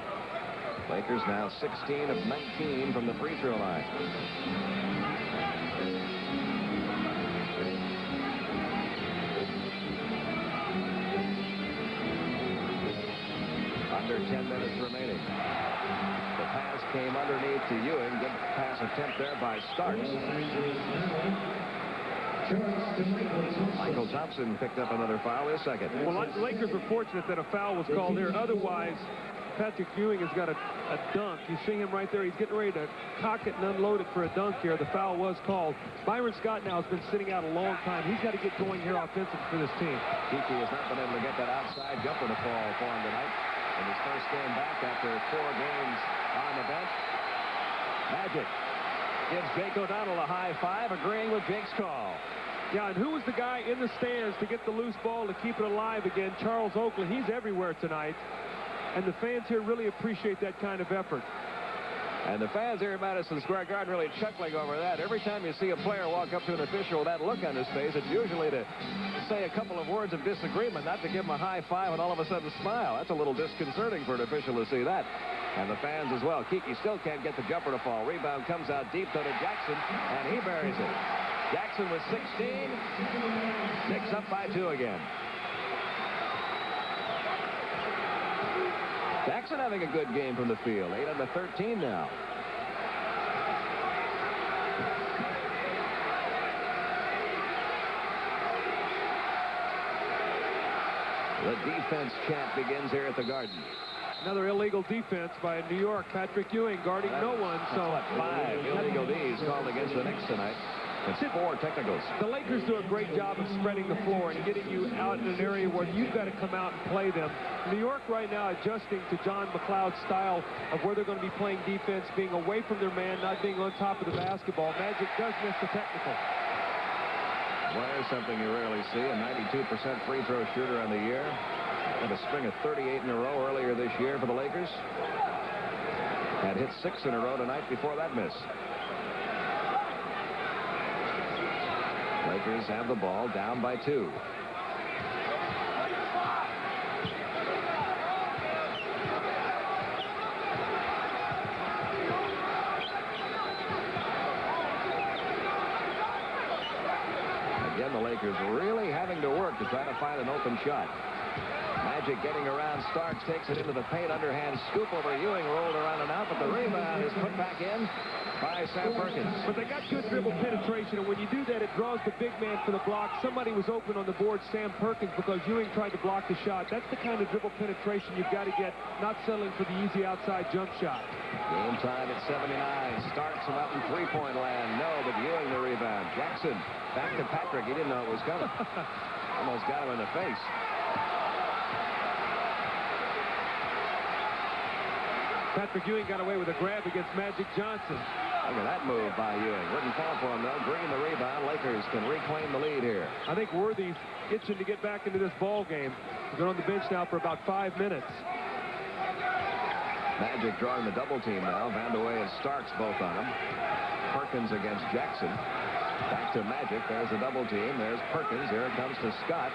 Lakers now 16 of 19 from the free throw line. Under 10 minutes remaining. The pass came underneath to Ewing. Good pass attempt there by Starks. Michael Thompson picked up another foul, his second. Well, the Lakers were fortunate that a foul was called there. Otherwise, Patrick Ewing has got a dunk. You see him right there. He's getting ready to cock it and unload it for a dunk here. The foul was called. Byron Scott now has been sitting out a long time. He's got to get going here offensively for this team. Kiki has not been able to get that outside jumper to fall for him tonight. In his first game back after 4 games on the bench. Magic gives Jake O'Donnell a high five, agreeing with Jake's call. Yeah, and who was the guy in the stands to get the loose ball to keep it alive again? Charles Oakley. He's everywhere tonight. And the fans here really appreciate that kind of effort. And the fans here at Madison Square Garden really chuckling over that. Every time you see a player walk up to an official with that look on his face, it's usually to say a couple of words of disagreement, not to give him a high five and all of a sudden smile. That's a little disconcerting for an official to see that. And the fans as well. Kiki still can't get the jumper to fall. Rebound comes out deep to Jackson, and he buries it. Jackson with 16. Knicks up by 2 again. Jackson having a good game from the field. 8 under 13 now. The defense chant begins here at the Garden. Another illegal defense by New York. Patrick Ewing guarding no one. So what, 5 illegal Ds called against the Knicks tonight. It's 4 technicals. The Lakers do a great job of spreading the floor and getting you out in an area where you've got to come out and play them. New York right now adjusting to John McLeod's style of where they're going to be playing defense, being away from their man, not being on top of the basketball. Magic does miss the technical. Well, there's something you rarely see. A 92% free throw shooter on the year. Had a string of 38 in a row earlier this year for the Lakers. Had hit 6 in a row tonight before that miss. Lakers have the ball down by 2. Again, the Lakers really having to work to try to find an open shot. Magic getting around. Starks takes it into the paint. Underhand scoop over Ewing. Rolled around and out, but the rebound is put back in by Sam Perkins. But they got good dribble penetration, and when you do that, it draws the big man for the block. Somebody was open on the board, Sam Perkins, because Ewing tried to block the shot. That's the kind of dribble penetration you've got to get, not settling for the easy outside jump shot. Game time at 79. Starks him up in three-point land. No, but Ewing the rebound. Jackson back to Patrick. He didn't know it was coming. Almost got him in the face. Patrick Ewing got away with a grab against Magic Johnson. Look at that move by Ewing. Wouldn't fall for him, though. Green the rebound. Lakers can reclaim the lead here. I think Worthy's itching to get back into this ball game. He's been on the bench now for about 5 minutes. Magic drawing the double team now. Vandeweghe and Starks both on him. Perkins against Jackson. Back to Magic. There's the double team. There's Perkins. Here it comes to Scott.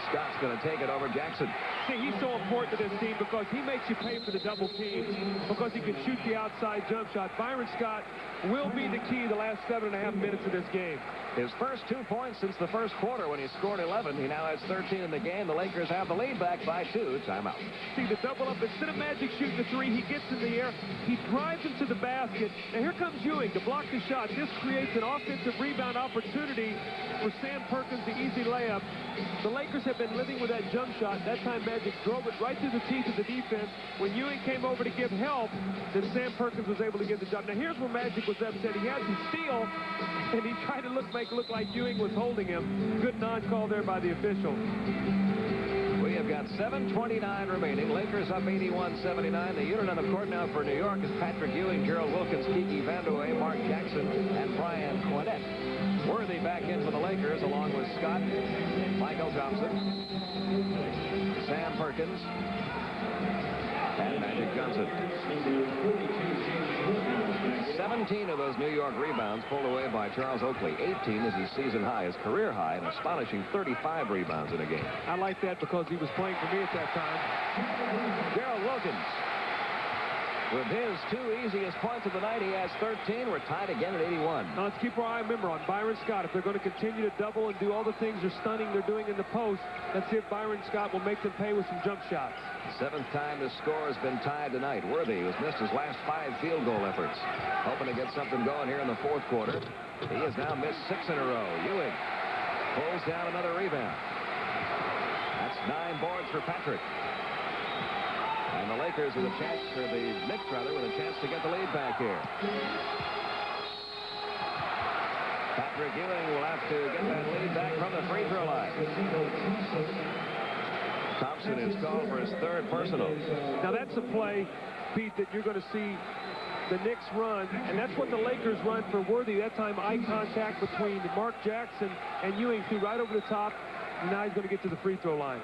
Scott's going to take it over Jackson. See, he's so important to this team because he makes you pay for the double teams because he can shoot the outside jump shot. Byron Scott will be the key the last 7.5 minutes of this game. His first 2 points since the first quarter when he scored 11. He now has 13 in the game. The Lakers have the lead back by 2. Timeout. See the double up. Instead of Magic shooting the 3, he gets in the air. He drives into the basket. And here comes Ewing to block the shot. This creates an offensive rebound opportunity for Sam Perkins, the easy layup. The Lakers have been living with that jump shot. That time Magic drove it right through the teeth of the defense. When Ewing came over to give help, then Sam Perkins was able to get the job. Now here's where Magic was upset. He had to steal, and he tried to make it look like Ewing was holding him. Good non-call there by the official. We have got 7:29 remaining. Lakers up 81-79. The unit on the court now for New York is Patrick Ewing, Gerald Wilkins, Kiki Vandeweghe, Mark Jackson, and Brian Quinnett. Worthy back in for the Lakers along with Scott, Michael Thompson, Sam Perkins, and Magic Johnson. 17 of those New York rebounds pulled away by Charles Oakley. 18 is his season high, his career high, an astonishing 35 rebounds in a game. I like that because he was playing for me at that time. Gerald Wilkins. With his 2 easiest points of the night, he has 13. We're tied again at 81. Now let's keep our eye, remember, on Byron Scott. If they're going to continue to double and do all the things they're doing in the post, let's see if Byron Scott will make them pay with some jump shots. 7th time the score has been tied tonight. Worthy, who's missed his last 5 field goal efforts, hoping to get something going here in the 4th quarter. He has now missed 6 in a row. Ewing pulls down another rebound. That's 9 boards for Patrick. And the Lakers with a chance, or the Knicks rather, with a chance to get the lead back here. Patrick Ewing will have to get that lead back from the free throw line. Thompson is called for his 3rd personal. Now that's a play, Pete, that you're going to see the Knicks run, and that's what the Lakers run for Worthy. That time eye contact between Mark Jackson and Ewing threw right over the top, and now he's going to get to the free throw line.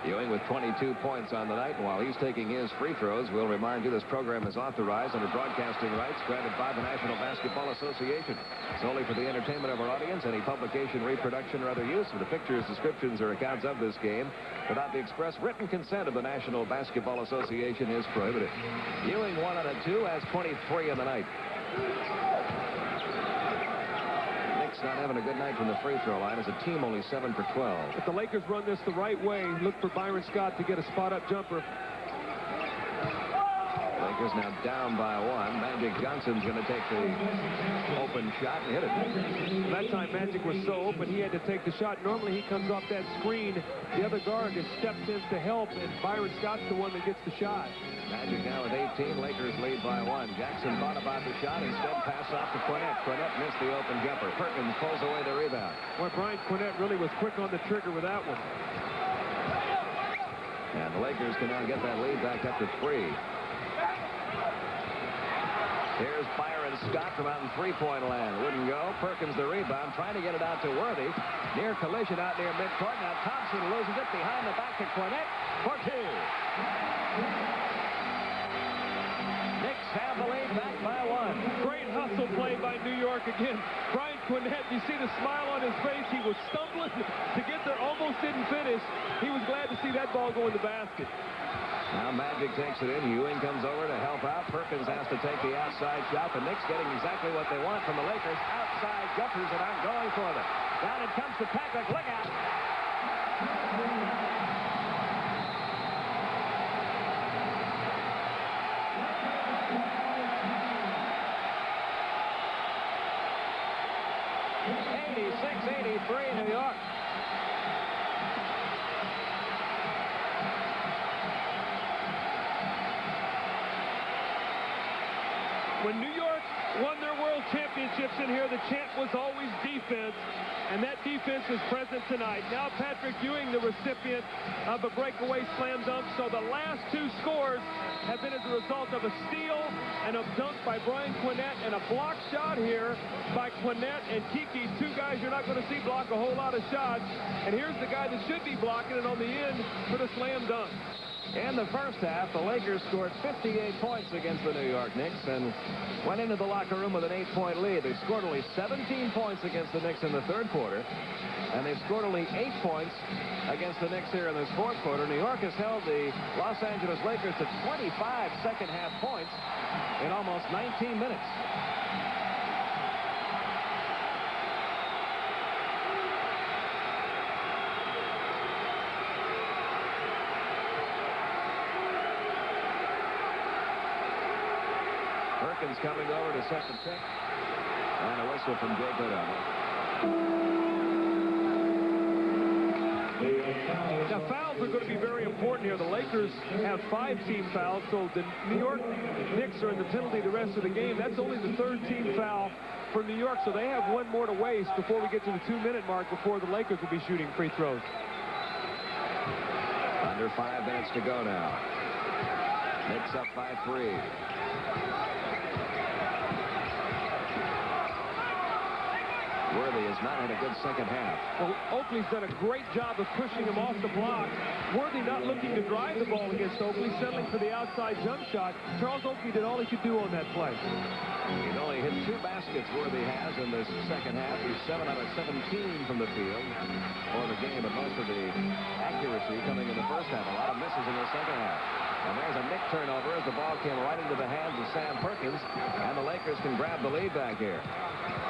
Ewing with 22 points on the night, and while he's taking his free throws, we'll remind you this program is authorized under broadcasting rights granted by the National Basketball Association. Solely for the entertainment of our audience, any publication, reproduction, or other use of the pictures, descriptions, or accounts of this game without the express written consent of the National Basketball Association is prohibited. Ewing 1 on a 2, has 23 in the night. Not having a good night from the free throw line as a team only 7 for 12. If the Lakers run this the right way, look for Byron Scott to get a spot-up jumper. Lakers now down by 1. Magic Johnson's going to take the open shot and hit it. That time Magic was so open he had to take the shot. Normally he comes off that screen. The other guard just steps in to help, and Byron Scott's the one that gets the shot. Magic now with 18. Lakers lead by 1. Jackson thought about the shot. Instead, pass off to Quinnett. Quinnett missed the open jumper. Perkins pulls away the rebound. Well, Brian Quinnett really was quick on the trigger with that one. And the Lakers can now get that lead back up to 3. Here's Byron Scott from out in three-point land. Wouldn't go. Perkins the rebound, trying to get it out to Worthy. Near collision out near midcourt. Now Thompson loses it behind the back to Quinnett for 2. Knicks have the lead back by 1. Great hustle play by New York again. Brian Quinnett, you see the smile on his face. He was stumbling to get there, almost didn't finish. He was glad to see that ball go in the basket. Now Magic takes it in. Ewing comes over to help out. Perkins has to take the outside shot. The Knicks getting exactly what they want from the Lakers. Outside jumpers that aren't going for them. Down it comes to Patrick. Look out. New York. When New York won their world championships in here, the chant was always defense, and that defense is present tonight. Now Patrick Ewing, the recipient of a breakaway slam dunk. So the last 2 scores have been as a result of a steal and a dunk by Brian Quinnett and a block shot here by Quinnett and Kiki. 2 guys you're not going to see block a whole lot of shots. And here's the guy that should be blocking it on the end for the slam dunk. In the first half, the Lakers scored 58 points against the New York Knicks and went into the locker room with an 8-point lead. They scored only 17 points against the Knicks in the third quarter, and they've scored only 8 points against the Knicks here in this fourth quarter. New York has held the Los Angeles Lakers to 25 second-half points in almost 19 minutes. Perkins coming over to set the pick. And a whistle from Jay Goodall. Now, fouls are going to be very important here. The Lakers have 5 team fouls, so the New York Knicks are in the penalty the rest of the game. That's only the 3rd team foul for New York, so they have 1 more to waste before we get to the 2-minute mark before the Lakers will be shooting free throws. Under 5 minutes to go now. Knicks up by 3. Worthy has not had a good second half. Well, Oakley's done a great job of pushing him off the block. Worthy not looking to drive the ball against Oakley, settling for the outside jump shot. Charles Oakley did all he could do on that play. He's only hit 2 baskets, Worthy has, in this second half. He's 7 out of 17 from the field for the game, but most of the accuracy coming in the first half. A lot of misses in the second half. And there's a Knick turnover as the ball came right into the hands of Sam Perkins, and the Lakers can grab the lead back here.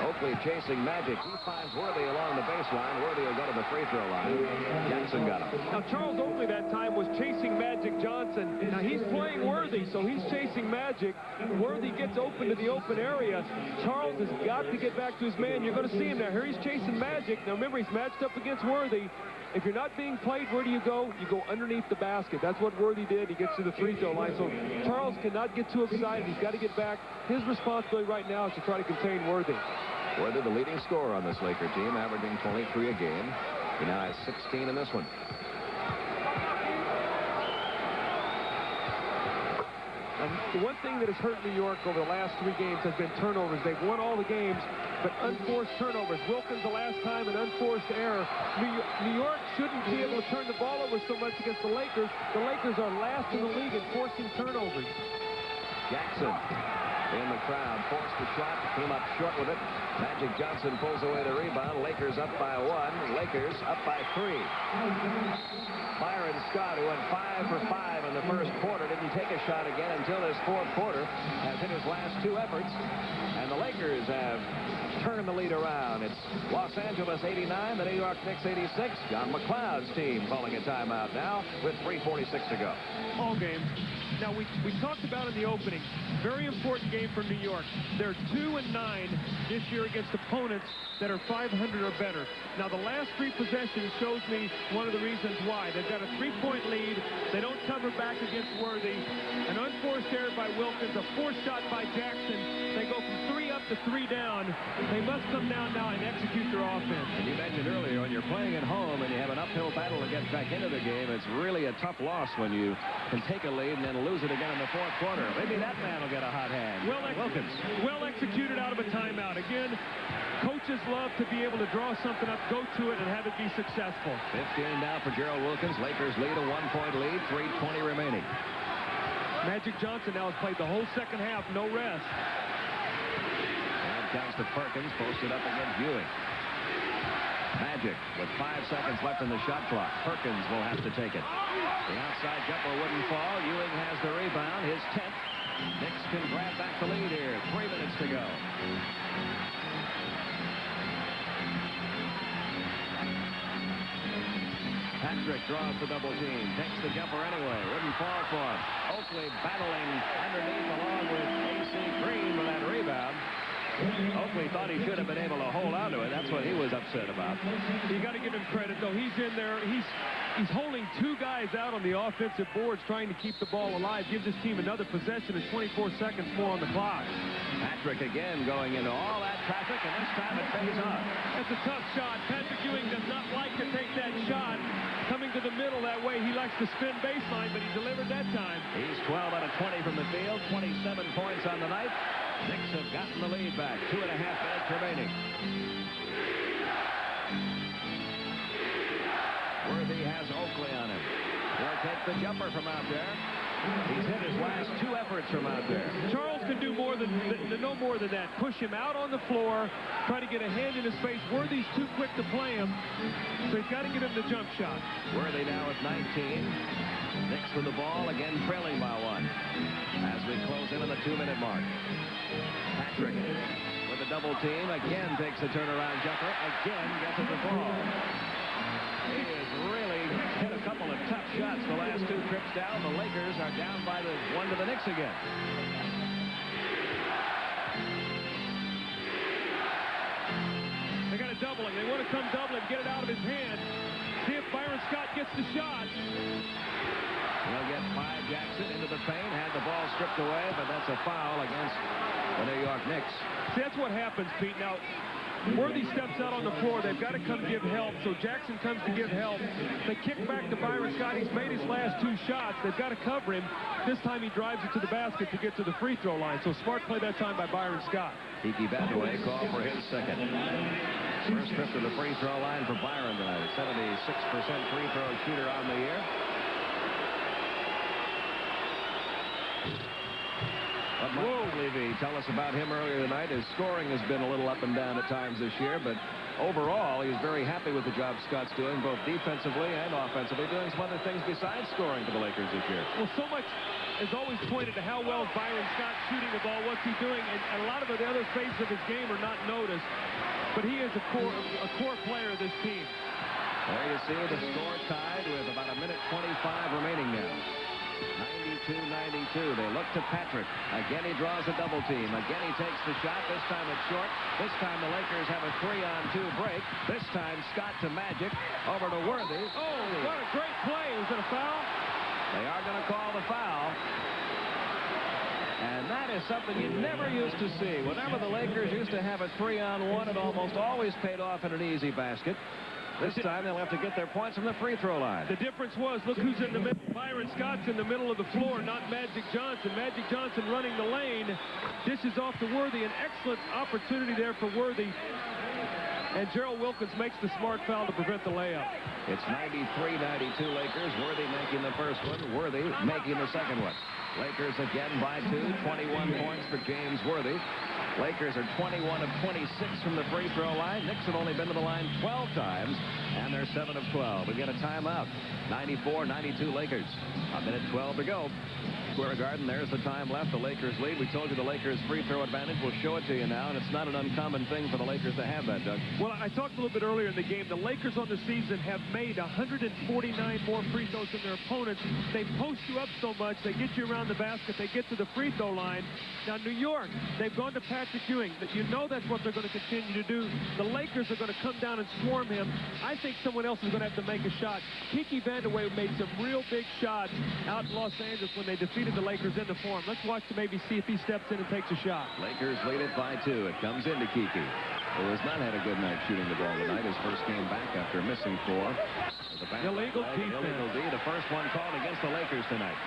Oakley chasing Magic. He finds Worthy along the baseline. Worthy will go to the free throw line. Jackson got him. Now, Charles Oakley that time was chasing Magic Johnson. Now, he's playing Worthy, so he's chasing Magic. Worthy gets open to the open area. Charles has got to get back to his man. You're going to see him now. Here he's chasing Magic. Now, remember, he's matched up against Worthy. If you're not being played, where do you go? You go underneath the basket. That's what Worthy did. He gets to the free throw line. So Charles cannot get too excited. He's got to get back. His responsibility right now is to try to contain Worthy. Worthy, the leading scorer on this Laker team, averaging 23 a game. He now has 16 in this one. Now The one thing that has hurt New York over the last 3 games has been turnovers. They've won all the games, but unforced turnovers. Wilkins the last time, an unforced error. New York shouldn't be able to turn the ball over so much against the Lakers. The Lakers are last in the league in forcing turnovers. Jackson in the crowd, forced the shot, came up short with it. Magic Johnson pulls away the rebound. Lakers up by 1. Lakers up by 3. Byron Scott, who went 5 for 5 in the first quarter, didn't take a shot again until this fourth quarter, has hit his last 2 efforts. And the Lakers have turned the lead around. It's Los Angeles 89, the New York Knicks 86. John McLeod's team calling a timeout now with 3:46 to go. All game. Now, we talked about in the opening, very important game for New York. They're 2-9 this year against opponents that are 500 or better. Now, the last 3 possessions shows me one of the reasons why. They've got a 3-point lead. They don't cover back against Worthy. An unforced error by Wilkins, a forced shot by Jackson. They go from 3 up to 3 down. They must come down now and execute their offense. And you mentioned earlier, when you're playing at home and you have an uphill battle to get back into the game, it's really a tough loss when you can take a lead and then lose it again in the fourth quarter. Maybe that man will get a hot hand. Wilkins. Well executed out of a timeout. Again, coaches love to be able to draw something up, go to it, and have it be successful. 15 now for Gerald Wilkins. Lakers lead a 1-point lead, 3:20 remaining. Magic Johnson now has played the whole second half, no rest. And it comes to Perkins, posted up against Ewing. Magic with 5 seconds left in the shot clock. Perkins will have to take it. The outside jumper wouldn't fall. Ewing has the rebound, his 10th. Knicks can grab back the lead here. 3 minutes to go. Patrick draws the double team. Takes the jumper anyway. Wouldn't fall for him. Oakley battling underneath along with A.C. Green for that rebound. Oakley thought he should have been able to hold on to it. That's what he was upset about. You got to give him credit, though. He's in there. He's holding 2 guys out on the offensive boards trying to keep the ball alive. Gives his team another possession and 24 seconds more on the clock. Patrick again going into all that traffic, and this time it pays off. That's a tough shot. Patrick Ewing does not like to take that shot. Coming to the middle that way, he likes to spin baseline, but he delivered that time. He's 12 out of 20 from the field, 27 points on the night. Knicks have gotten the lead back. 2.5 minutes remaining. Worthy has Oakley on him. He'll take the jumper from out there. He's hit his last 2 efforts from out there. Charles can do no more than that. Push him out on the floor, try to get a hand in his face. Worthy's too quick to play him, so he's got to get him the jump shot. Worthy now with 19. Knicks with the ball, again trailing by 1. As we close in on the 2-minute mark. Patrick with a double team, again takes the turnaround jumper, again gets it to fall. He has really hit a couple of tough shots the last 2 trips down. The Lakers are down by the 1 to the Knicks again. They got a doubling. They want to come double him, get it out of his hand. See if Byron Scott gets the shot. He'll get 5. Jackson into the paint, had the ball stripped away, but that's a foul against the New York Knicks. See, that's what happens, Pete. Now, Worthy steps out on the floor. They've got to come give help, so Jackson comes to give help. They kick back to Byron Scott. He's made his last 2 shots. They've got to cover him. This time he drives it to the basket to get to the free throw line. So smart play that time by Byron Scott. Kiki Badaway called for his 2nd. First trip to the free throw line for Byron tonight. 76% free throw shooter on the year. What Mike Levy tell us about him earlier tonight? His scoring has been a little up and down at times this year, but overall, he's very happy with the job Scott's doing, both defensively and offensively, doing some other things besides scoring for the Lakers this year. Well, so much is always pointed to how well Byron Scott shooting the ball, what's he doing, and a lot of the other phases of his game are not noticed, but he is a core player of this team. There you see the score tied with about 1:25 remaining now. 92-92. They look to Patrick. Again, he draws a double team. Again, he takes the shot. This time it's short. This time the Lakers have a 3-on-2 break. This time Scott to Magic. Over to Worthy. Oh, what a great play. Was it a foul? They are going to call the foul. And that is something you never used to see. Whenever the Lakers used to have a 3-on-1, it almost always paid off in an easy basket. This time they'll have to get their points from the free throw line. The difference was, look who's in the middle. Byron Scott's in the middle of the floor, not Magic Johnson. Magic Johnson running the lane. Dishes off to Worthy. An excellent opportunity there for Worthy. And Gerald Wilkins makes the smart foul to prevent the layup. It's 93-92 Lakers. Worthy making the first one. Worthy making the second one. Lakers again by 2. 21 points for James Worthy. Lakers are 21 of 26 from the free throw line. Knicks have only been to the line 12 times, and they're 7 of 12. We get a timeout. 94-92 Lakers. A minute 12 to go. Square Garden, there's the time left. The Lakers lead. We told you the Lakers free throw advantage. We'll show it to you now, and it's not an uncommon thing for the Lakers to have that, Doug. Well, I talked a little bit earlier in the game. The Lakers on the season have made 149 more free throws than their opponents. They post you up so much. They get you around the basket. They get to the free throw line. Now, New York, they've gone to Patrick Ewing. You know that's what they're going to continue to do. The Lakers are going to come down and swarm him. I think someone else is going to have to make a shot. Kiki Vandeweghe made some real big shots out in Los Angeles when they defeated the Lakers in the Forum. Let's watch to maybe see if he steps in and takes a shot. Lakers lead it by 2. It comes into Kiki, who has not had a good night shooting the ball tonight. His first game back after missing 4. Illegal defense. Illegal D, the first one called against the Lakers tonight.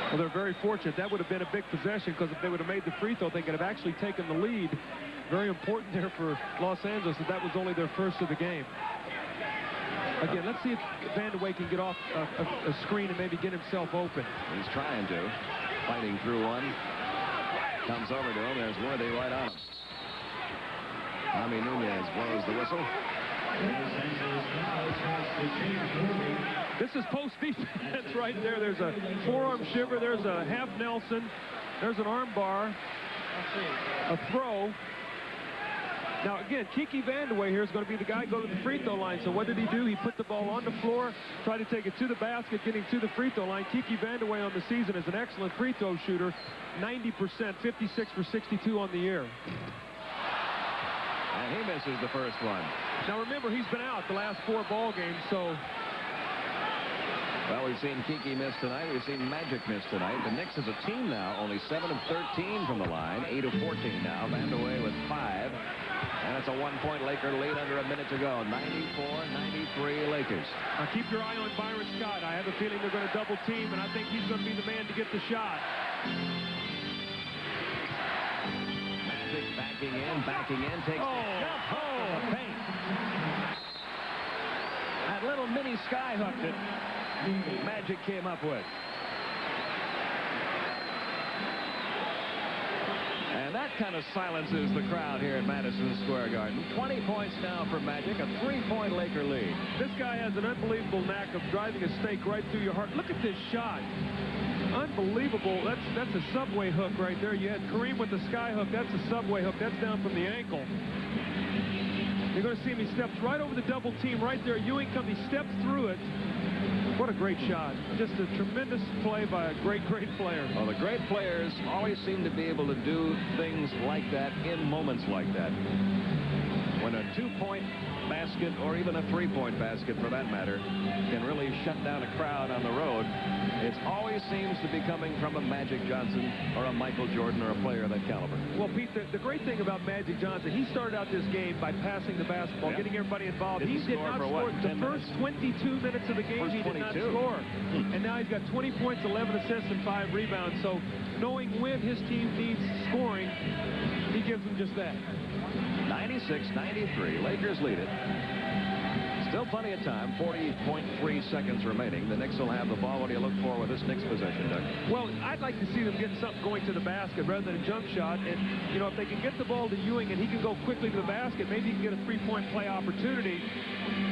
Well, they're very fortunate. That would have been a big possession, because if they would have made the free throw, they could have actually taken the lead. Very important there for Los Angeles that was only their first of the game. Again, let's see if Vandeweghe can get off a screen and maybe get himself open. He's trying to. Fighting through one. Comes over to him. There's Worthy right on him. Jaime Nunez blows the whistle. This is post defense right there. There's a forearm shiver. There's a half Nelson. There's an arm bar. A throw. Now, again, Kiki Vandeweghe here is going to be the guy going to the free throw line. So what did he do? He put the ball on the floor, tried to take it to the basket, getting to the free throw line. Kiki Vandeweghe on the season is an excellent free throw shooter. 90%, 56 for 62 on the year. And he misses the first one. Now, remember, he's been out the last 4 ball games, so... Well, we've seen Kiki miss tonight. We've seen Magic miss tonight. The Knicks as a team now, only 7 of 13 from the line, 8 of 14 now. Vandeweghe with 5. And it's a 1-point Laker lead under a minute to go. 94-93 Lakers. Now keep your eye on Byron Scott. I have a feeling they're going to double team, and I think he's going to be the man to get the shot. Magic backing in, takes the jump. Oh, paint. That little mini sky hook that Magic came up with. And that kind of silences the crowd here at Madison Square Garden. 20 points now for Magic, a 3-point Laker lead. This guy has an unbelievable knack of driving a stake right through your heart. Look at this shot. Unbelievable. That's a subway hook right there. You had Kareem with the sky hook. That's a subway hook. That's down from the ankle. You're going to see him. He steps right over the double team right there. Ewing comes. He steps through it. What a great shot. Just a tremendous play by a great, great player. Well, the great players always seem to be able to do things like that in moments like that. When a 2-point basket, or even a 3-point basket for that matter, can really shut down a crowd on the road, it always seems to be coming from a Magic Johnson or a Michael Jordan or a player of that caliber. Well, Pete, the great thing about Magic Johnson, he started out this game by passing the basketball, getting everybody involved. He did not score. The first 22 minutes of the game, he did not score. And now he's got 20 points, 11 assists, and 5 rebounds. So knowing when his team needs scoring, he gives them just that. 96-93, Lakers lead it. Still plenty of time, 40.3 seconds remaining. The Knicks will have the ball. What do you look for with this Knicks possession, Doug? Well, I'd like to see them getting something going to the basket rather than a jump shot. And, you know, if they can get the ball to Ewing and he can go quickly to the basket, maybe he can get a 3-point play opportunity.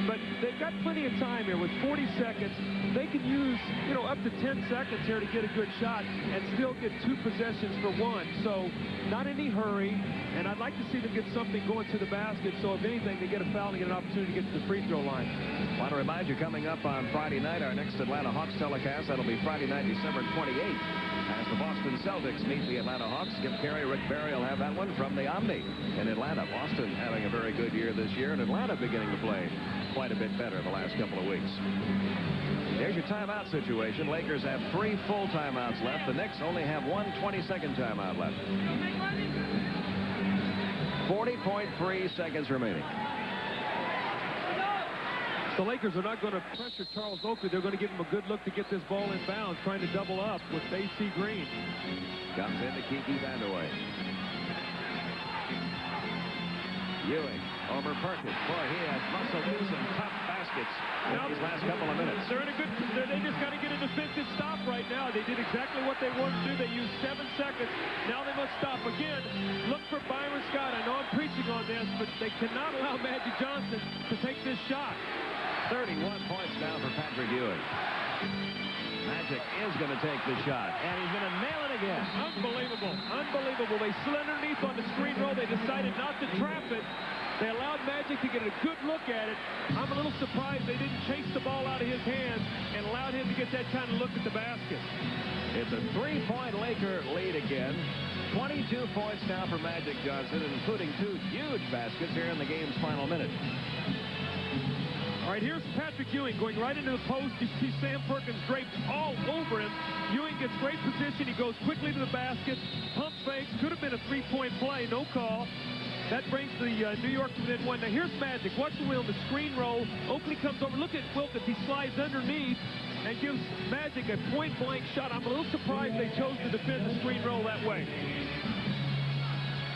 But they've got plenty of time here with 40 seconds. They can use, you know, up to 10 seconds here to get a good shot and still get 2 possessions for 1. So not any hurry. And I'd like to see them get something going to the basket. So if anything, they get a foul and get an opportunity to get to the free throw line. I want to remind you, coming up on Friday night, our next Atlanta Hawks telecast, that'll be Friday night, December 28th, as the Boston Celtics meet the Atlanta Hawks. Skip Carey, Rick Barry will have that one from the Omni in Atlanta. Boston having a very good year this year, and Atlanta beginning to play quite a bit better the last couple of weeks. There's your your timeout situation. Lakers have 3 full timeouts left. The Knicks only have 1 20-second timeout left. 40.3 seconds remaining. The Lakers are not going to pressure Charles Oakley. They're going to give him a good look to get this ball in bounds, trying to double up with AC Green. Comes in to Kiki Vandeweghe. Ewing over Perkins. Boy, he has muscled in some tough baskets in these last couple of minutes. They're in a good. They just got to get a defensive stop right now. They did exactly what they wanted to do. They used 7 seconds. Now they must stop again. Look for Byron Scott. I know I'm preaching on this, but they cannot allow Magic Johnson to take this shot. 31 points now for Patrick Ewing. Magic is going to take the shot, and he's going to nail it again. Unbelievable. Unbelievable. They slid underneath on the screen roll. They decided not to trap it. They allowed Magic to get a good look at it. I'm a little surprised they didn't chase the ball out of his hands and allowed him to get that kind of look at the basket. It's a 3-point Laker lead again. 22 points now for Magic Johnson, including 2 huge baskets here in the game's final minute. All right, here's Patrick Ewing going right into the post. You see Sam Perkins draped all over him. Ewing gets great position. He goes quickly to the basket. Pump fakes. Could have been a 3-point play. No call. That brings the New York to within 1. Now, here's Magic. Watch the wheel, the screen roll. Oakley comes over. Look at Wilkins. He slides underneath and gives Magic a point-blank shot. I'm a little surprised they chose to defend the screen roll that way.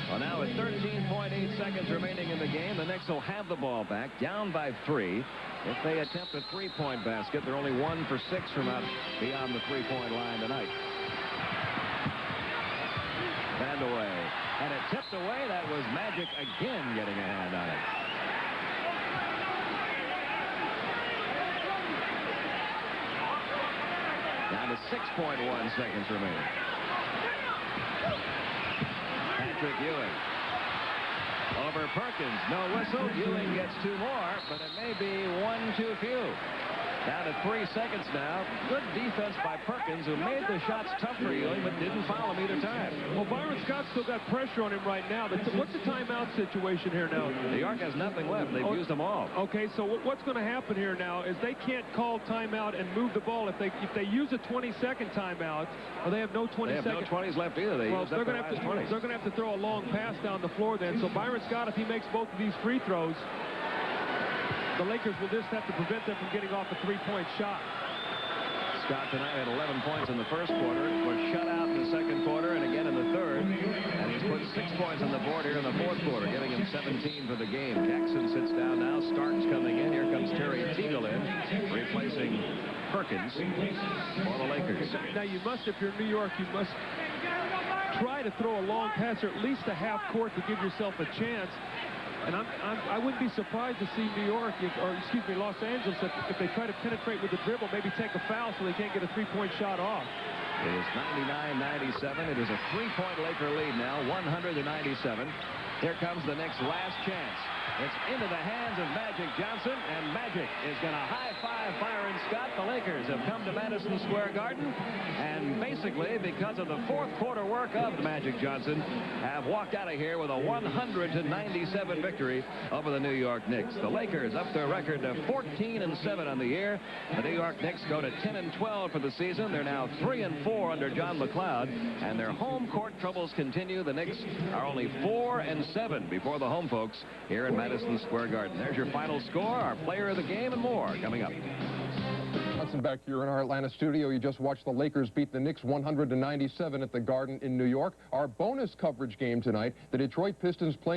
Well, now with 13.8 seconds remaining in the game, the Knicks will have the ball back, down by 3. If they attempt a 3-point basket, they're only 1 for 6 from out beyond the 3-point line tonight. Vandeweghe. And it tipped away. That was Magic again getting a hand on it. Down to 6.1 seconds remaining. Patrick Ewing. Over Perkins. No whistle. Ewing gets 2 more, but it may be 1 too few. Down to 3 seconds now. Good defense by Perkins, who made the shots tough for Ewing, but didn't foul him either time. Well, Byron Scott still got pressure on him right now. What's the timeout situation here now? New York has nothing left. They've used them all. Okay, so what's going to happen here now is they can't call timeout and move the ball. If they use a 20-second timeout, or they have no 20 seconds. They have no 20s left either. They're going to have to throw a long pass down the floor then. So Byron Scott, if he makes both of these free throws, the Lakers will just have to prevent them from getting off a 3-point shot. Scott tonight had 11 points in the first quarter, was shut out in the second quarter and again in the third. And he's put 6 points on the board here in the fourth quarter, giving him 17 for the game. Jackson sits down now. Starks coming in. Here comes Terry Teagle in, replacing Perkins for the Lakers. Now you must, if you're in New York, you must try to throw a long pass or at least a half court to give yourself a chance. And I wouldn't be surprised to see New York, Los Angeles, if they try to penetrate with the dribble, maybe take a foul so they can't get a 3-point shot off. It is 99-97. It is a 3-point Laker lead now, 100-97. Here comes the Knicks' last chance. It's into the hands of Magic Johnson, and Magic is going to high-five Byron Scott. The Lakers have come to Madison Square Garden, and basically, because of the fourth quarter work of Magic Johnson, have walked out of here with a 100-97 victory over the New York Knicks. The Lakers up their record to 14-7 on the year. The New York Knicks go to 10-12 for the season. They're now 3-4 under John McLeod, and their home court troubles continue. The Knicks are only 4-7 before the home folks here in Madison Square Garden. There's your final score, our player of the game, and more coming up. Johnson back here in our Atlanta studio. You just watched the Lakers beat the Knicks 100-97 at the Garden in New York. Our bonus coverage game tonight, the Detroit Pistons playing